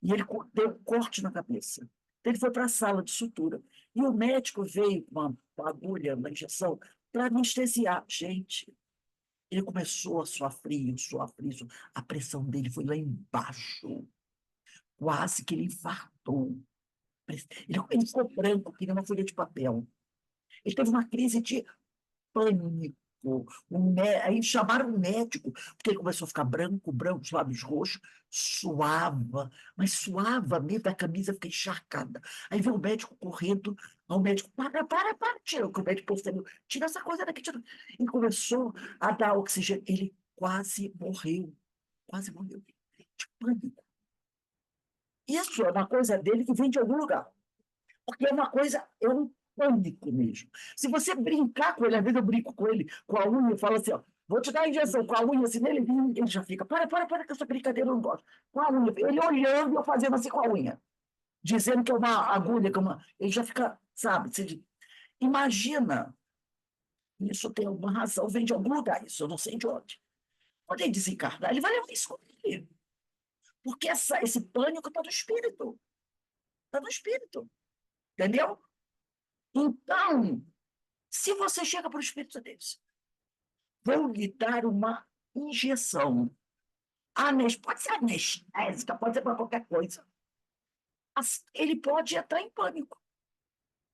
e ele deu um corte na cabeça. Então, ele foi para a sala de sutura. E o médico veio com uma agulha, uma injeção, para anestesiar. Gente, ele começou a suar frio, suar frio. A pressão dele foi lá embaixo. Quase que ele infartou. Ele ficou branco, que nem uma folha de papel. Ele teve uma crise de pânico. Aí chamaram o médico, porque ele começou a ficar branco, branco, os lábios roxos, suava, mas suava mesmo, a camisa fica encharcada. Aí veio o médico correndo, aí o médico, para, tira, o médico percebeu, tira essa coisa daqui, tira. E começou a dar oxigênio. Ele quase morreu, de pânico. Isso é uma coisa dele que vem de algum lugar. Porque é uma coisa, é um pânico mesmo. Se você brincar com ele, às vezes eu brinco com ele, com a unha, eu falo assim, ó, vou te dar a injeção com a unha, assim, ele já fica, para, que essa brincadeira eu não gosto. Com a unha, ele olhando e eu fazendo assim com a unha, dizendo que é uma agulha, ele já fica, sabe, imagina, isso tem alguma razão, vem de algum lugar, isso eu não sei de onde. Quando ele desencarnar, ele vai levar isso com ele. Porque esse pânico está no espírito. Está no espírito. Entendeu? Então, se você chega para o espírito deles, vão lhe dar uma injeção. Pode ser anestésica, pode ser para qualquer coisa. Ele pode entrar em pânico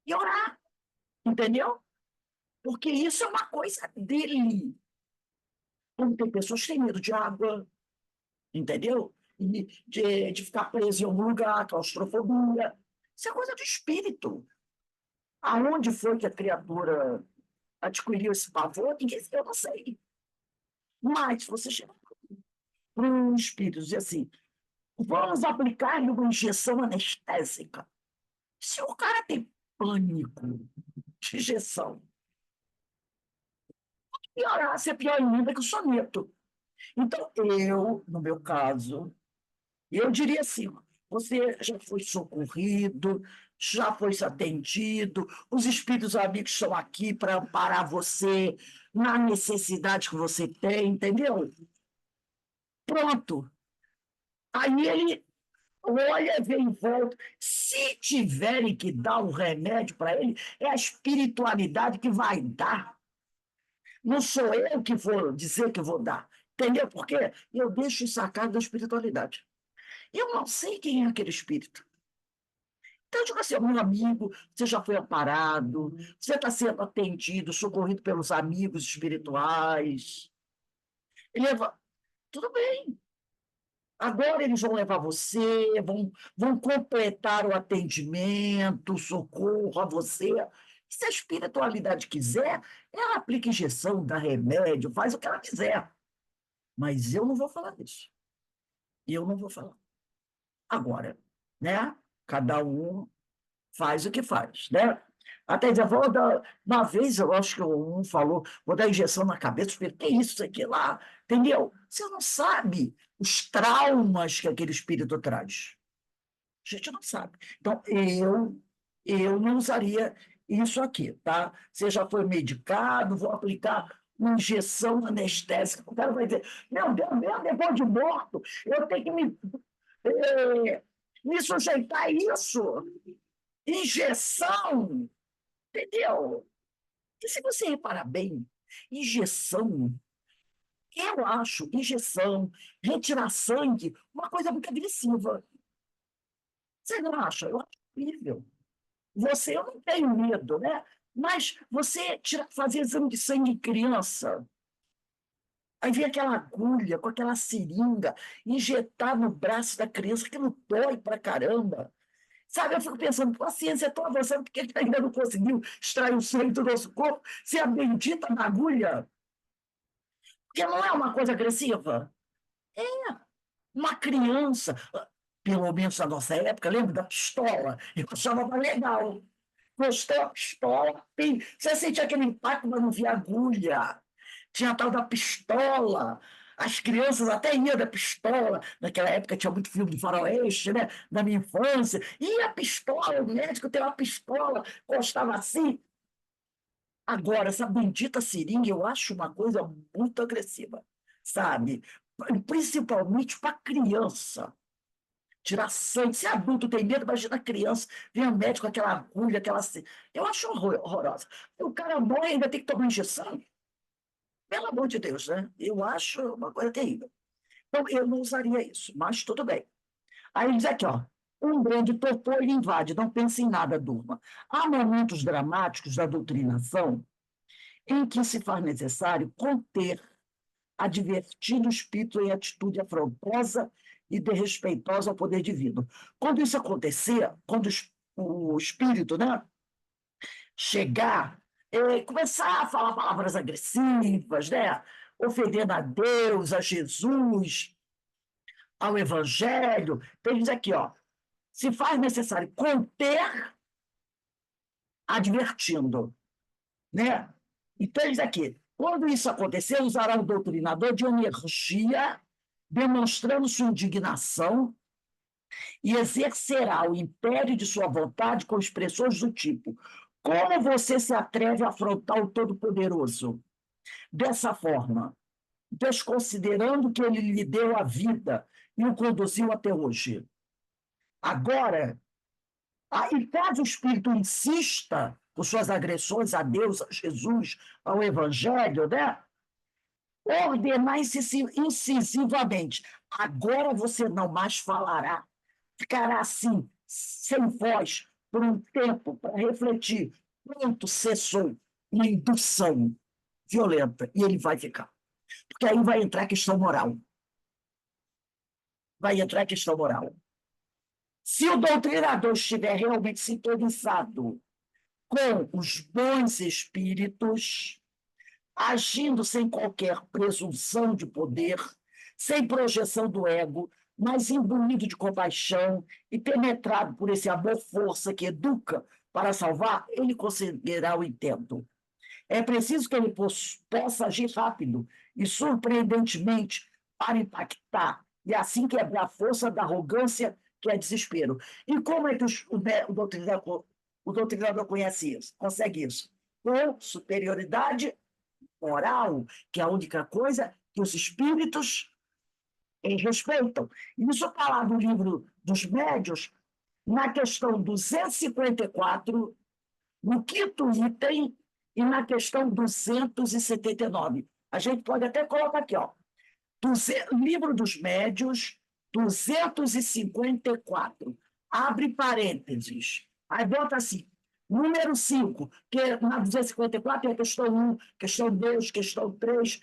e orar, entendeu? Porque isso é uma coisa dele. Como tem pessoas que têm medo de água, entendeu? E de ficar preso em algum lugar, claustrofobia. Isso é coisa do espírito. Aonde foi que a criatura adquiriu esse pavor? Eu não sei. Mas você chega para um espírito e diz assim: vamos aplicar-lhe uma injeção anestésica. Se o cara tem pânico de injeção, piorar, ser pior ainda que o soneto. Então, no meu caso, eu diria assim: você já foi socorrido, já foi atendido, os espíritos amigos estão aqui para amparar você na necessidade que você tem, entendeu? Pronto. Aí ele olha, vem em volta. Se tiverem que dar o remédio para ele, é a espiritualidade que vai dar. Não sou eu que vou dizer que vou dar. Entendeu? Porque eu deixo isso a cargo da espiritualidade. Eu não sei quem é aquele espírito. Então, digo assim, meu amigo, você já foi amparado, você está sendo atendido, socorrido pelos amigos espirituais. Ele leva, tudo bem. Agora eles vão levar você, vão completar o atendimento, o socorro a você. Se a espiritualidade quiser, ela aplica injeção, dá remédio, faz o que ela quiser. Mas eu não vou falar disso. Eu não vou falar. Agora, né? Cada um faz o que faz, né? Até dizer, vou dar, uma vez, eu acho que um falou, vou dar injeção na cabeça, eu falei, que isso aqui lá, entendeu? Você não sabe os traumas que aquele espírito traz. A gente não sabe. Então, eu não usaria isso aqui, tá? Você já foi medicado, vou aplicar uma injeção anestésica. O cara vai dizer, meu Deus, depois de morto, eu tenho que me sujeitar a isso. Injeção, entendeu? E se você reparar bem, injeção, eu acho injeção, retirar sangue, uma coisa muito agressiva. Você não acha? Eu acho horrível. Eu não tenho medo, né? Mas você fazer exame de sangue em criança, aí vem aquela agulha com aquela seringa, injetar no braço da criança, aquilo dói pra caramba. Sabe, eu fico pensando, a ciência é tão avançada, por que ele ainda não conseguiu extrair o sangue do nosso corpo se a bendita da agulha? Porque não é uma coisa agressiva. É uma criança, pelo menos na nossa época, lembra da pistola? Eu achava mais legal. Gostou da pistola? Você sentia aquele impacto, mas não via agulha. Tinha a tal da pistola. As crianças até iam da pistola. Naquela época tinha muito filme de faroeste, né? Na minha infância. E a pistola, o médico tem uma pistola, gostava assim. Agora, essa bendita seringa, eu acho uma coisa muito agressiva, sabe? Principalmente para criança. Tirar sangue. Se adulto tem medo, imagina criança. Vem o médico com aquela agulha, aquela. Eu acho horrorosa. O cara morre e ainda tem que tomar injeção. Pelo amor de Deus, né? Eu acho uma coisa terrível. Então, eu não usaria isso, mas tudo bem. Aí diz aqui, ó. Um grande torpor lhe invade, não pense em nada, durma. Há momentos dramáticos da doutrinação em que se faz necessário conter, advertir o espírito em atitude afrontosa e desrespeitosa ao poder divino. Quando isso acontecer, quando o espírito, né, chegar, começar a falar palavras agressivas, né, ofendendo a Deus, a Jesus, ao Evangelho, então ele diz aqui, ó, se faz necessário conter, advertindo, né? Então ele diz aqui, quando isso acontecer, usará o doutrinador de energia, demonstrando sua indignação e exercerá o império de sua vontade com expressões do tipo: como você se atreve a afrontar o Todo-Poderoso? Dessa forma, desconsiderando que ele lhe deu a vida e o conduziu até hoje. Agora, e caso o espírito insista com suas agressões a Deus, a Jesus, ao Evangelho, né? Ordenar incisivamente. Agora você não mais falará. Ficará assim, sem voz, por um tempo, para refletir. Pronto, cessou uma indução violenta. E ele vai ficar. Porque aí vai entrar a questão moral. Vai entrar a questão moral. Se o doutrinador estiver realmente sintonizado com os bons espíritos, agindo sem qualquer presunção de poder, sem projeção do ego, mas imbuído de compaixão e penetrado por esse amor-força que educa para salvar, ele conseguirá o intento. É preciso que ele possa agir rápido e surpreendentemente para impactar e assim quebrar a força da arrogância que é desespero. E como é que o doutrinador conhece isso? Consegue isso? Com superioridade moral, que é a única coisa que os espíritos respeitam. Isso está lá no livro dos médios, na questão 254, no quinto item, e na questão 279. A gente pode até colocar aqui, ó, livro dos médios, 254. Abre parênteses. Aí bota assim, número 5, que na 254 é a questão 1, questão 2, questão 3.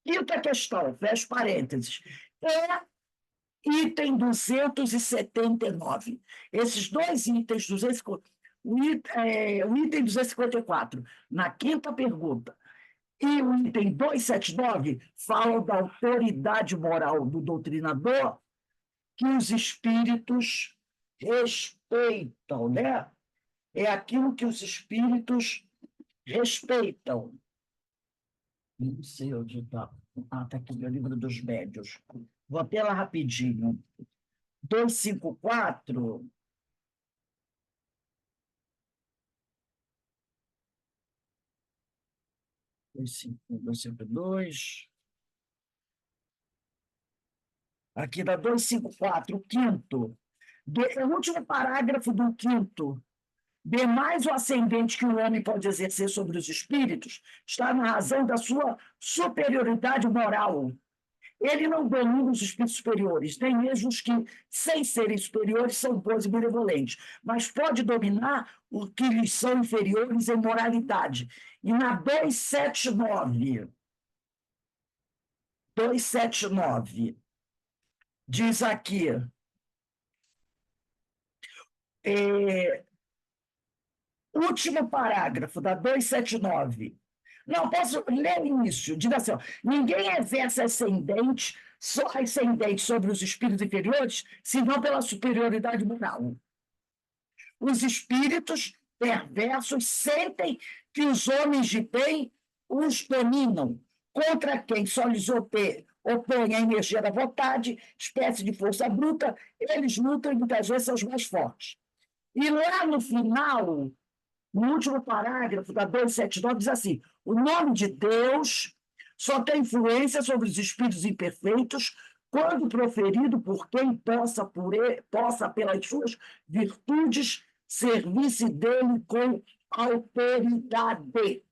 Quinta questão, fecha parênteses. É item 279. Esses dois itens, o item 254, na quinta pergunta, e o item 279 falam da autoridade moral do doutrinador que os espíritos respeitam, né? É aquilo que os espíritos respeitam. Não sei onde está. Ah, está aqui no livro dos médios. Vou até lá rapidinho. 254. Dois. Aqui dá 254, o quinto. O último parágrafo do quinto. Demais o ascendente que o homem pode exercer sobre os espíritos está na razão da sua superioridade moral. Ele não domina os espíritos superiores, nem mesmo os que, sem serem superiores, são bons e benevolentes, mas pode dominar os que lhes são inferiores em moralidade. E na 279, diz aqui, último parágrafo da 279. Não, posso ler o início. Diz assim, ó, ninguém exerce ascendente sobre os espíritos inferiores, senão pela superioridade moral. Os espíritos perversos sentem que os homens de bem os dominam, contra quem só lhes opõe a energia da vontade, espécie de força bruta, eles lutam e muitas vezes são os mais fortes. E lá no final, no último parágrafo da 279, diz assim, o nome de Deus só tem influência sobre os espíritos imperfeitos quando proferido por quem possa, pelas suas virtudes, servir-se dele com autoridade.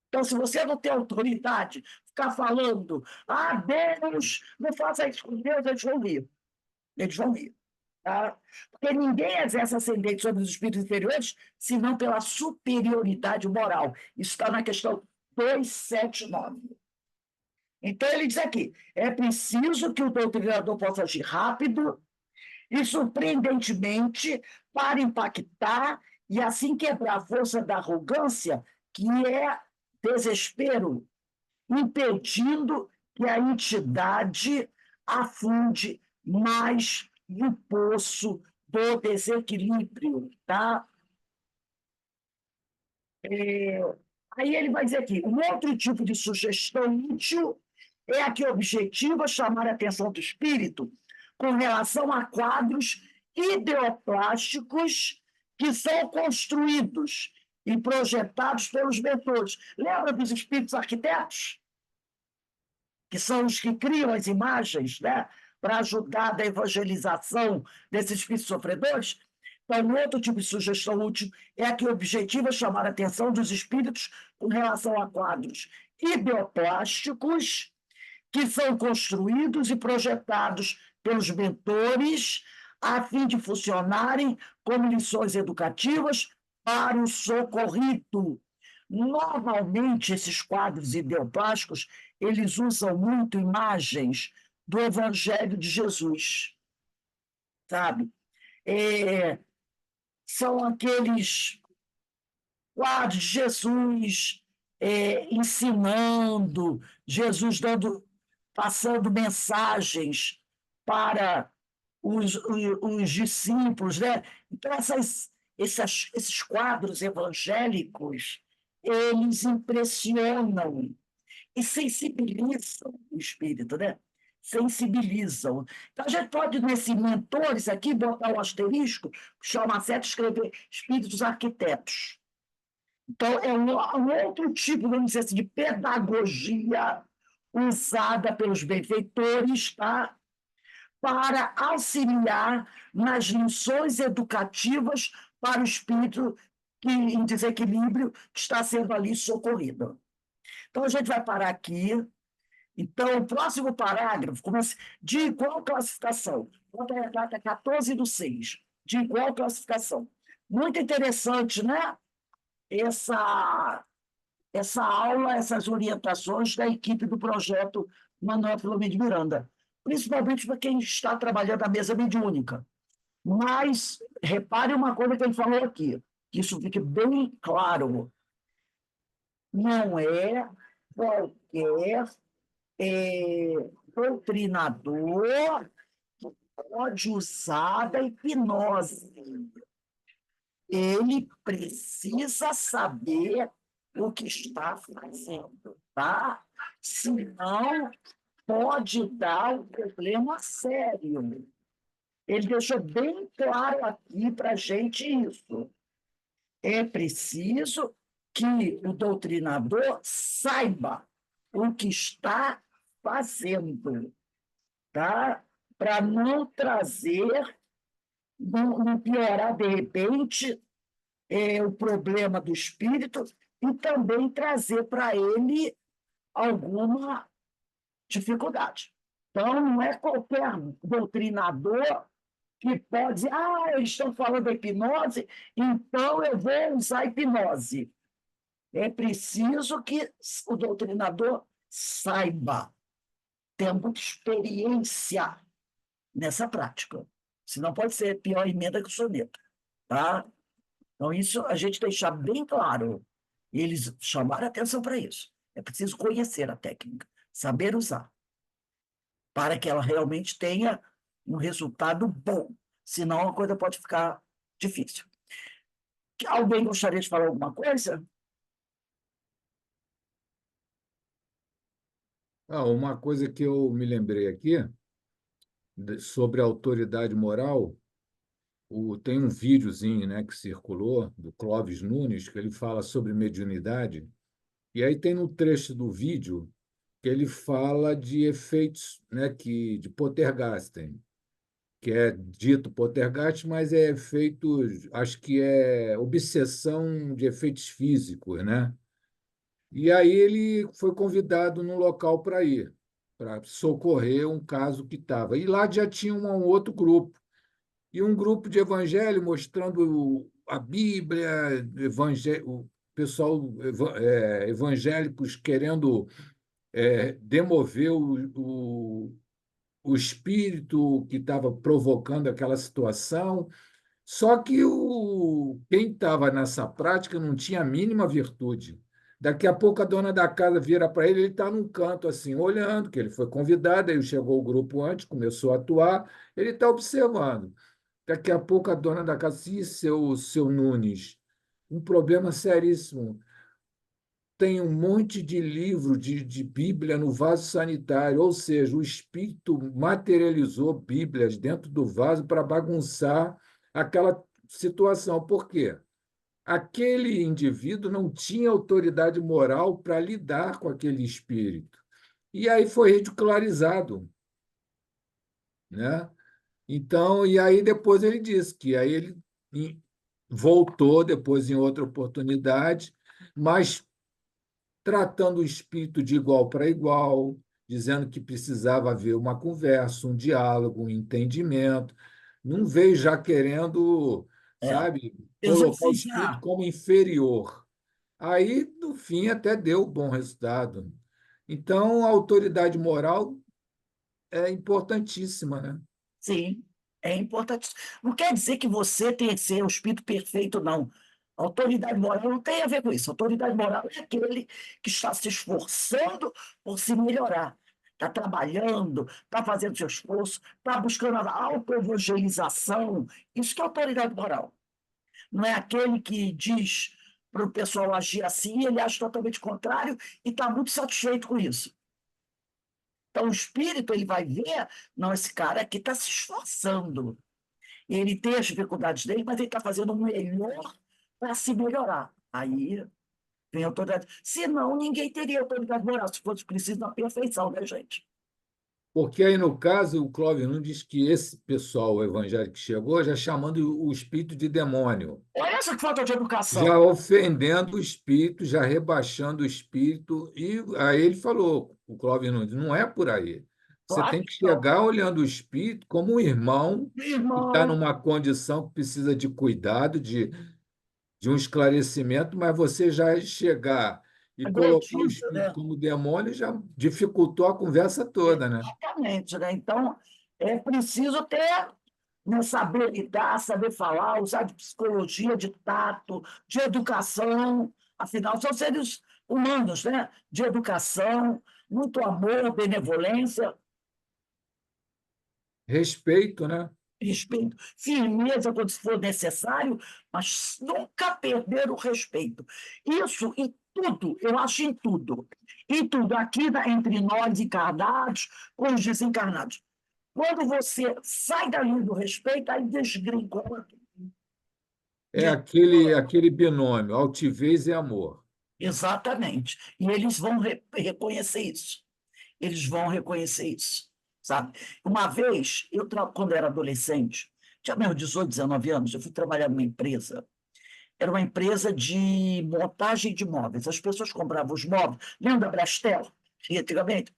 Então, se você não tem autoridade, ficar falando, Deus, não faça isso com Deus, eles vão rir. Eles vão rir. Tá? Porque ninguém exerce ascendente sobre os espíritos inferiores, senão pela superioridade moral. Isso está na questão 279. Então, ele diz aqui, é preciso que o doutrinador possa agir rápido e surpreendentemente para impactar e assim quebrar a força da arrogância, que é desespero, impedindo que a entidade afunde mais no poço do desequilíbrio, tá? Aí ele vai dizer aqui, um outro tipo de sugestão útil é a que objetiva chamar a atenção do espírito com relação a quadros ideoplásticos que são construídos e projetados pelos mentores. Lembra dos espíritos arquitetos? Que são os que criam as imagens, né, para ajudar na evangelização desses espíritos sofredores? Então, outro tipo de sugestão útil é a que objetiva chamar a atenção dos espíritos com relação a quadros ideoplásticos que são construídos e projetados pelos mentores a fim de funcionarem como lições educativas para o socorrido. Normalmente, esses quadros ideoplásticos, eles usam muito imagens do Evangelho de Jesus, sabe? São aqueles quadros de Jesus ensinando, Jesus passando mensagens para os discípulos, né? Então, esses quadros evangélicos, eles impressionam e sensibilizam o espírito, né? Sensibilizam. Então, a gente pode, nesses mentores aqui, botar um asterisco, chama certo, escrever espíritos arquitetos. Então, é um outro tipo, vamos dizer assim, de pedagogia usada pelos benfeitores, tá? para auxiliar nas lições educativas para o espírito em desequilíbrio que está sendo ali socorrido. Então, a gente vai parar aqui. Então, o próximo parágrafo começa de igual classificação. Conta a data 14/6, de igual classificação. Muito interessante, né? Essa aula, essas orientações da equipe do projeto Manuel Filomeno de Miranda, principalmente para quem está trabalhando a mesa mediúnica. Mas repare uma coisa que ele falou aqui, que isso fique bem claro. Não é qualquer doutrinador que pode usar da hipnose. Ele precisa saber o que está fazendo, tá? Senão pode dar um problema sério. Ele deixou bem claro aqui para a gente isso. É preciso que o doutrinador saiba o que está fazendo, tá? Para não trazer, não piorar, de repente, o problema do espírito e também trazer para ele alguma dificuldade. Então, não é qualquer doutrinador que pode dizer, eles estão falando da hipnose, então eu vou usar a hipnose. É preciso que o doutrinador saiba, tenha muita experiência nessa prática. Senão pode ser pior emenda que o soneto. Tá? Então, isso a gente deixar bem claro. Eles chamaram atenção para isso. É preciso conhecer a técnica, saber usar, para que ela realmente tenha um resultado bom. Senão a coisa pode ficar difícil. Alguém gostaria de falar alguma coisa? Uma coisa que eu me lembrei aqui, sobre a autoridade moral, tem um videozinho, né, que circulou, do Clóvis Nunes, que ele fala sobre mediunidade, e aí tem no trecho do vídeo que ele fala de efeitos, né, de Poltergeist, que é dito Poltergeist, mas é efeitos, acho que é obsessão de efeitos físicos, né? E aí ele foi convidado no local para ir, para socorrer um caso que estava. E lá já tinha um outro grupo, e um grupo de evangelho mostrando a Bíblia, o pessoal evangélicos querendo demover o espírito que estava provocando aquela situação. Só que quem estava nessa prática não tinha a mínima virtude. Daqui a pouco a dona da casa vira para ele está num canto assim, olhando, que ele foi convidado, aí chegou o grupo antes, começou a atuar, ele está observando. Daqui a pouco a dona da casa, sim, seu Nunes, um problema seríssimo. Tem um monte de livro de Bíblia no vaso sanitário, ou seja, o espírito materializou Bíblias dentro do vaso para bagunçar aquela situação. Por quê? Aquele indivíduo não tinha autoridade moral para lidar com aquele espírito. E aí foi ridicularizado, né? Então, e aí depois ele disse que aí ele voltou depois em outra oportunidade, mas tratando o espírito de igual para igual, dizendo que precisava haver uma conversa, um diálogo, um entendimento. Não veio já querendo, É. sabe, Eu já colocar o fiz espírito como inferior. Aí, no fim, até deu bom resultado. Então, a autoridade moral é importantíssima, né? Sim, é importante. Não quer dizer que você tem que ser o espírito perfeito, não. Autoridade moral não tem a ver com isso. Autoridade moral é aquele que está se esforçando por se melhorar. Está trabalhando, está fazendo seu esforço, está buscando a autoevangelização. Isso que é autoridade moral. Não é aquele que diz para o pessoal agir assim, ele age totalmente contrário e está muito satisfeito com isso. Então, o espírito ele vai ver, não, esse cara aqui está se esforçando. Ele tem as dificuldades dele, mas ele está fazendo o melhor para se melhorar. Aí vem a autoridade. Senão, ninguém teria autoridade moral, se fosse preciso da perfeição, né, gente? Porque aí, no caso, o Clóvis Nunes diz que esse pessoal evangélico que chegou já chamando o espírito de demônio, Olha essa falta de já educação. ofendendo o espírito, já rebaixando o espírito. E aí ele falou, o Clóvis Nunes, não é por aí. Você Claro tem que que não. chegar olhando o espírito como um irmão que está Irmão, numa condição que precisa de cuidado, de um esclarecimento, mas você já chegar e colocar o agredido, espírito né? como demônio já dificultou a conversa toda, né? Exatamente, né? Então, é preciso ter, né, saber lidar, saber falar, usar de psicologia, de tato, de educação. Afinal, são seres humanos, né? De educação, muito amor, benevolência, Respeito, né? respeito, firmeza quando for necessário, mas nunca perder o respeito. Isso em tudo, eu acho em tudo. Em tudo, aqui entre nós encarnados, com os desencarnados. Quando você sai da linha do respeito, aí desgringola. É aquele binômio, altivez e amor. Exatamente. E eles vão reconhecer isso. Eles vão reconhecer isso, sabe? Uma vez, quando era adolescente, tinha meus 18, 19 anos, eu fui trabalhar numa empresa. Era uma empresa de montagem de móveis. As pessoas compravam os móveis. Lembra da Brastel? Que antigamente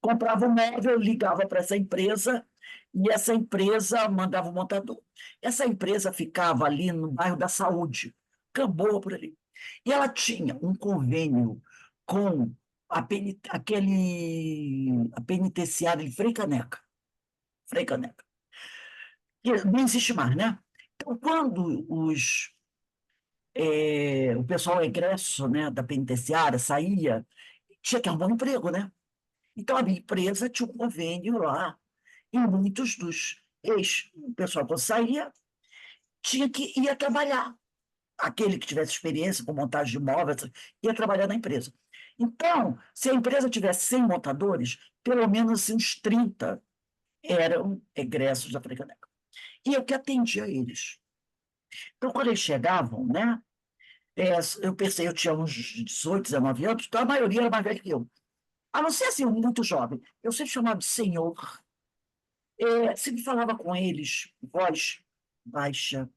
comprava o móvel, ligava para essa empresa e essa empresa mandava o montador. Essa empresa ficava ali no bairro da Saúde, Camboa, por ali. E ela tinha um convênio com a penitenciária de Frei Caneca. Frei Caneca. Que não existe mais, né? Então, quando o pessoal egresso, né, da penitenciária saía, tinha que arrumar um emprego, né? Então, a minha empresa tinha um convênio lá, e muitos dos o pessoal, quando saía, tinha que ir trabalhar. Aquele que tivesse experiência com montagem de móveis, ia trabalhar na empresa. Então, se a empresa tivesse 100 montadores, pelo menos assim, uns 30 eram egressos da Frecaneca. E eu que atendia eles. Então, quando eles chegavam, né, eu pensei, eu tinha uns 18, 19 anos, então a maioria era mais velha que eu. A não ser assim, muito jovem. Eu sempre chamava de senhor. Sempre falava com eles, voz baixa,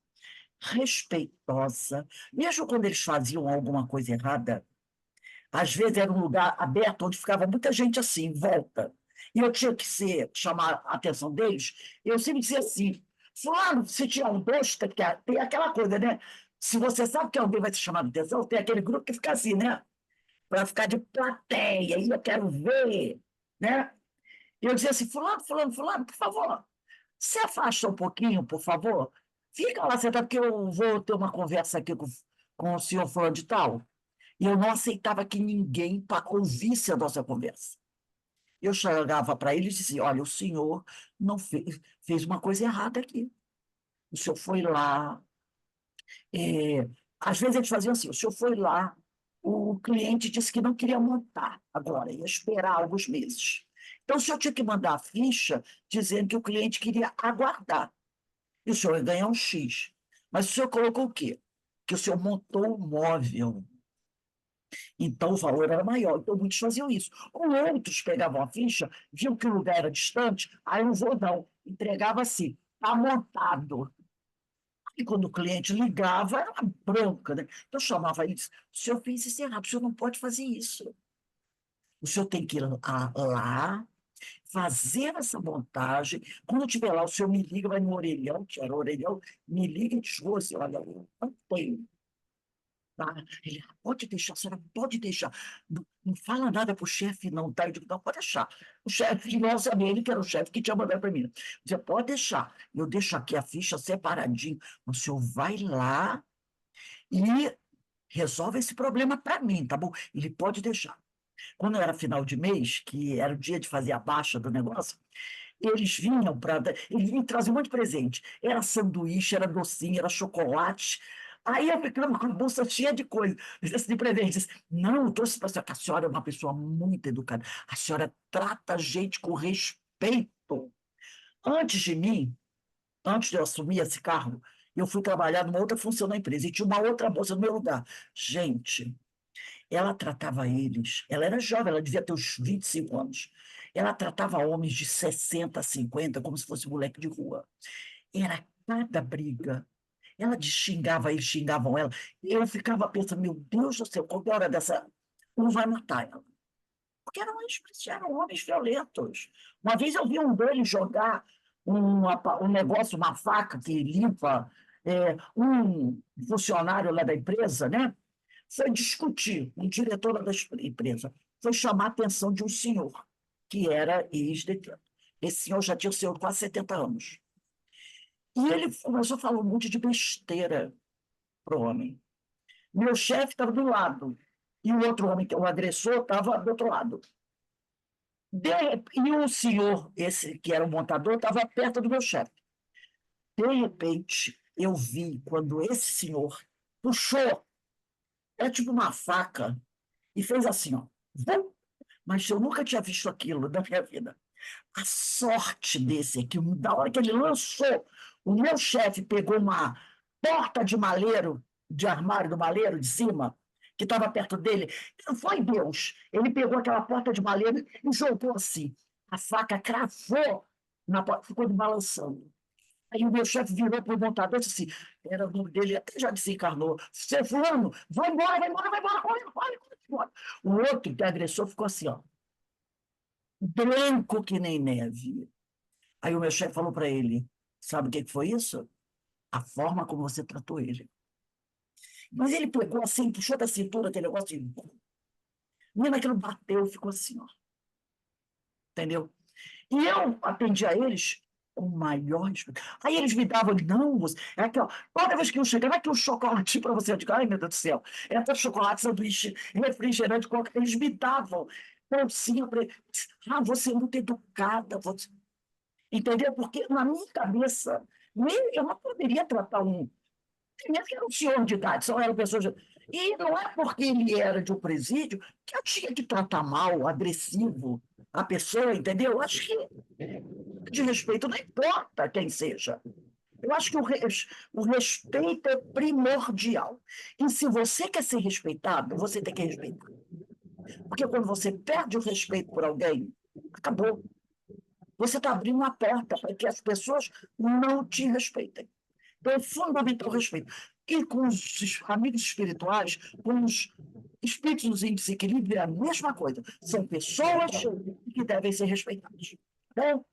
respeitosa, mesmo quando eles faziam alguma coisa errada. Às vezes era um lugar aberto onde ficava muita gente assim, em volta. E eu tinha que chamar a atenção deles. Eu sempre dizia assim: Fulano, se tiver um dois, tem aquela coisa, né? Se você sabe que alguém vai te chamar a atenção, tem aquele grupo que fica assim, né? Para ficar de plateia, e eu quero ver, né? E eu dizia assim: Fulano, Fulano, Fulano, por favor, se afasta um pouquinho, por favor. Fica lá sentado, porque eu vou ter uma conversa aqui com o senhor fulano de tal. E eu não aceitava que ninguém ouvisse a nossa conversa. Eu chegava para ele e dizia: olha, o senhor não fez uma coisa errada aqui. O senhor foi lá. Às vezes eles faziam assim: o senhor foi lá, o cliente disse que não queria montar agora, ia esperar alguns meses. Então o senhor tinha que mandar a ficha dizendo que o cliente queria aguardar. E o senhor ia ganhar um X. Mas o senhor colocou o quê? Que o senhor montou o móvel. Então, o valor era maior. Então, muitos faziam isso. Ou outros pegavam a ficha, viam que o lugar era distante, aí não vou não. Entregava assim, está montado. E quando o cliente ligava, era uma bronca, né? Então, eu chamava ele e disse: o senhor fez isso errado, o senhor não pode fazer isso. O senhor tem que ir lá, fazer essa montagem. Quando estiver lá, o senhor me liga, vai no orelhão, que era o orelhão, me liga e diz: assim, olha, eu não tenho. Tá? Ele: pode deixar, a senhora pode deixar. Não fala nada para o chefe, não, tá? Eu digo: não, pode deixar. O chefe, nós sabia, ele que era o chefe que tinha mandado para mim. Dizia: pode deixar. Eu deixo aqui a ficha separadinho. O senhor vai lá e resolve esse problema para mim, tá bom? Ele pode deixar. Quando era final de mês, que era o dia de fazer a baixa do negócio, eles vinham para. Eles vinham trazer um monte de presente. Era sanduíche, era docinho, era chocolate. Aí eu ficava com a bolsa cheia de coisa, de presentes. Não, eu trouxe para a senhora, que a senhora é uma pessoa muito educada. A senhora trata a gente com respeito. Antes de mim, antes de eu assumir esse cargo, eu fui trabalhar numa outra função na empresa e tinha uma outra moça no meu lugar. Gente, ela tratava eles, ela era jovem, ela devia ter uns 25 anos. Ela tratava homens de 60, 50 como se fosse moleque de rua. Era cada briga. Ela xingava eles, xingavam ela. Eu ficava pensando, meu Deus do céu, qualquer hora dessa, não vai matar ela. Porque eram homens violentos. Uma vez eu vi um deles jogar um negócio, uma faca que limpa, um funcionário lá da empresa, né? Foi discutir, um diretor lá da empresa, foi chamar a atenção de um senhor, que era ex-detento. Esse senhor já tinha o senhor quase 70 anos. E ele começou a falar um monte de besteira para o homem. Meu chefe estava do lado, e o outro homem, o agressor, estava do outro lado. E o senhor, esse que era o montador, estava perto do meu chefe. De repente, eu vi quando esse senhor puxou, é tipo uma faca, e fez assim, ó. Vum! Mas eu nunca tinha visto aquilo na minha vida. A sorte desse aqui, da hora que ele lançou, o meu chefe pegou uma porta de maleiro, de armário do maleiro de cima, que estava perto dele. Foi Deus. Ele pegou aquela porta de maleiro e jogou assim. A faca cravou na porta, ficou balançando. Aí o meu chefe virou para o montador e disse assim, era o nome dele, até já desencarnou. Seu fulano, vai embora, vai embora, vai embora, corre, corre, corre. O outro, que agressor, ficou assim, ó, branco que nem neve. Aí o meu chefe falou para ele, sabe o que foi isso? A forma como você tratou ele. Mas ele pegou assim, puxou da cintura aquele negócio e... Menina, aquilo bateu, ficou assim, ó. Entendeu? E eu atendi a eles com o maior respeito. Aí eles me davam, não, moço, é aqui, ó, toda vez que eu chegava, aqui um chocolate para você. Eu digo, ai, meu Deus do céu, é até chocolate, sanduíche, refrigerante, coca. Eles me davam. Eu sempre, você é muito educada, você... Entendeu? Porque na minha cabeça, eu não poderia tratar primeiro que era um senhor de idade, só era pessoa de... E não é porque ele era de um presídio que eu tinha que tratar mal, agressivo a pessoa, entendeu? Eu acho que de respeito não importa quem seja. Eu acho que o respeito é primordial. E se você quer ser respeitado, você tem que respeitar. Porque quando você perde o respeito por alguém, acabou. Você está abrindo uma porta para que as pessoas não te respeitem. Então, é fundamental o respeito. E com os amigos espirituais, com os espíritos em desequilíbrio, é a mesma coisa. São pessoas que devem ser respeitadas. Bom,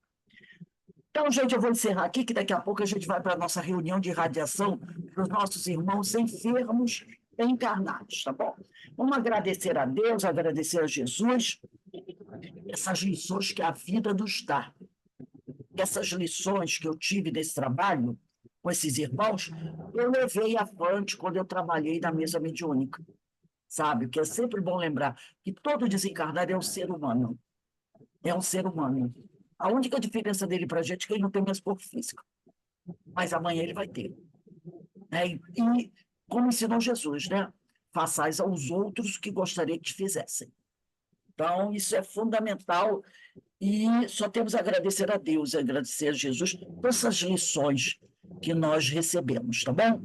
então, gente, eu vou encerrar aqui, que daqui a pouco a gente vai para a nossa reunião de radiação para os nossos irmãos enfermos encarnados, tá bom? Vamos agradecer a Deus, agradecer a Jesus, essas lições que a vida nos dá. Essas lições que eu tive desse trabalho com esses irmãos, eu levei avante quando eu trabalhei na mesa mediúnica, sabe? Que é sempre bom lembrar que todo desencarnado é um ser humano. É um ser humano. A única diferença dele para a gente é que ele não tem mais corpo físico. Mas amanhã ele vai ter. Né? E como ensinou Jesus, né? Façais aos outros o que gostaria que te fizessem. Então, isso é fundamental e só temos a agradecer a Deus, a agradecer a Jesus por essas lições que nós recebemos, tá bom?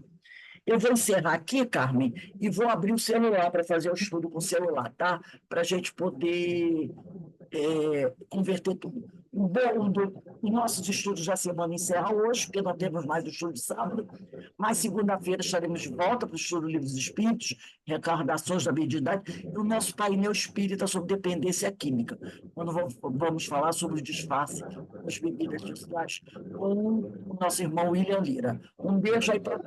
Eu vou encerrar aqui, Carmen, e vou abrir o celular para fazer o estudo com o celular, tá? Para a gente poder converter tudo. Os nossos estudos da semana encerram hoje, porque não temos mais o estudo de sábado, mas segunda-feira estaremos de volta para o estudo do Livro dos Espíritos, Recordações da Mediunidade, e o nosso painel espírita sobre dependência química, quando vamos falar sobre o disfarce das bebidas industriais com o nosso irmão William Lira. Um beijo aí para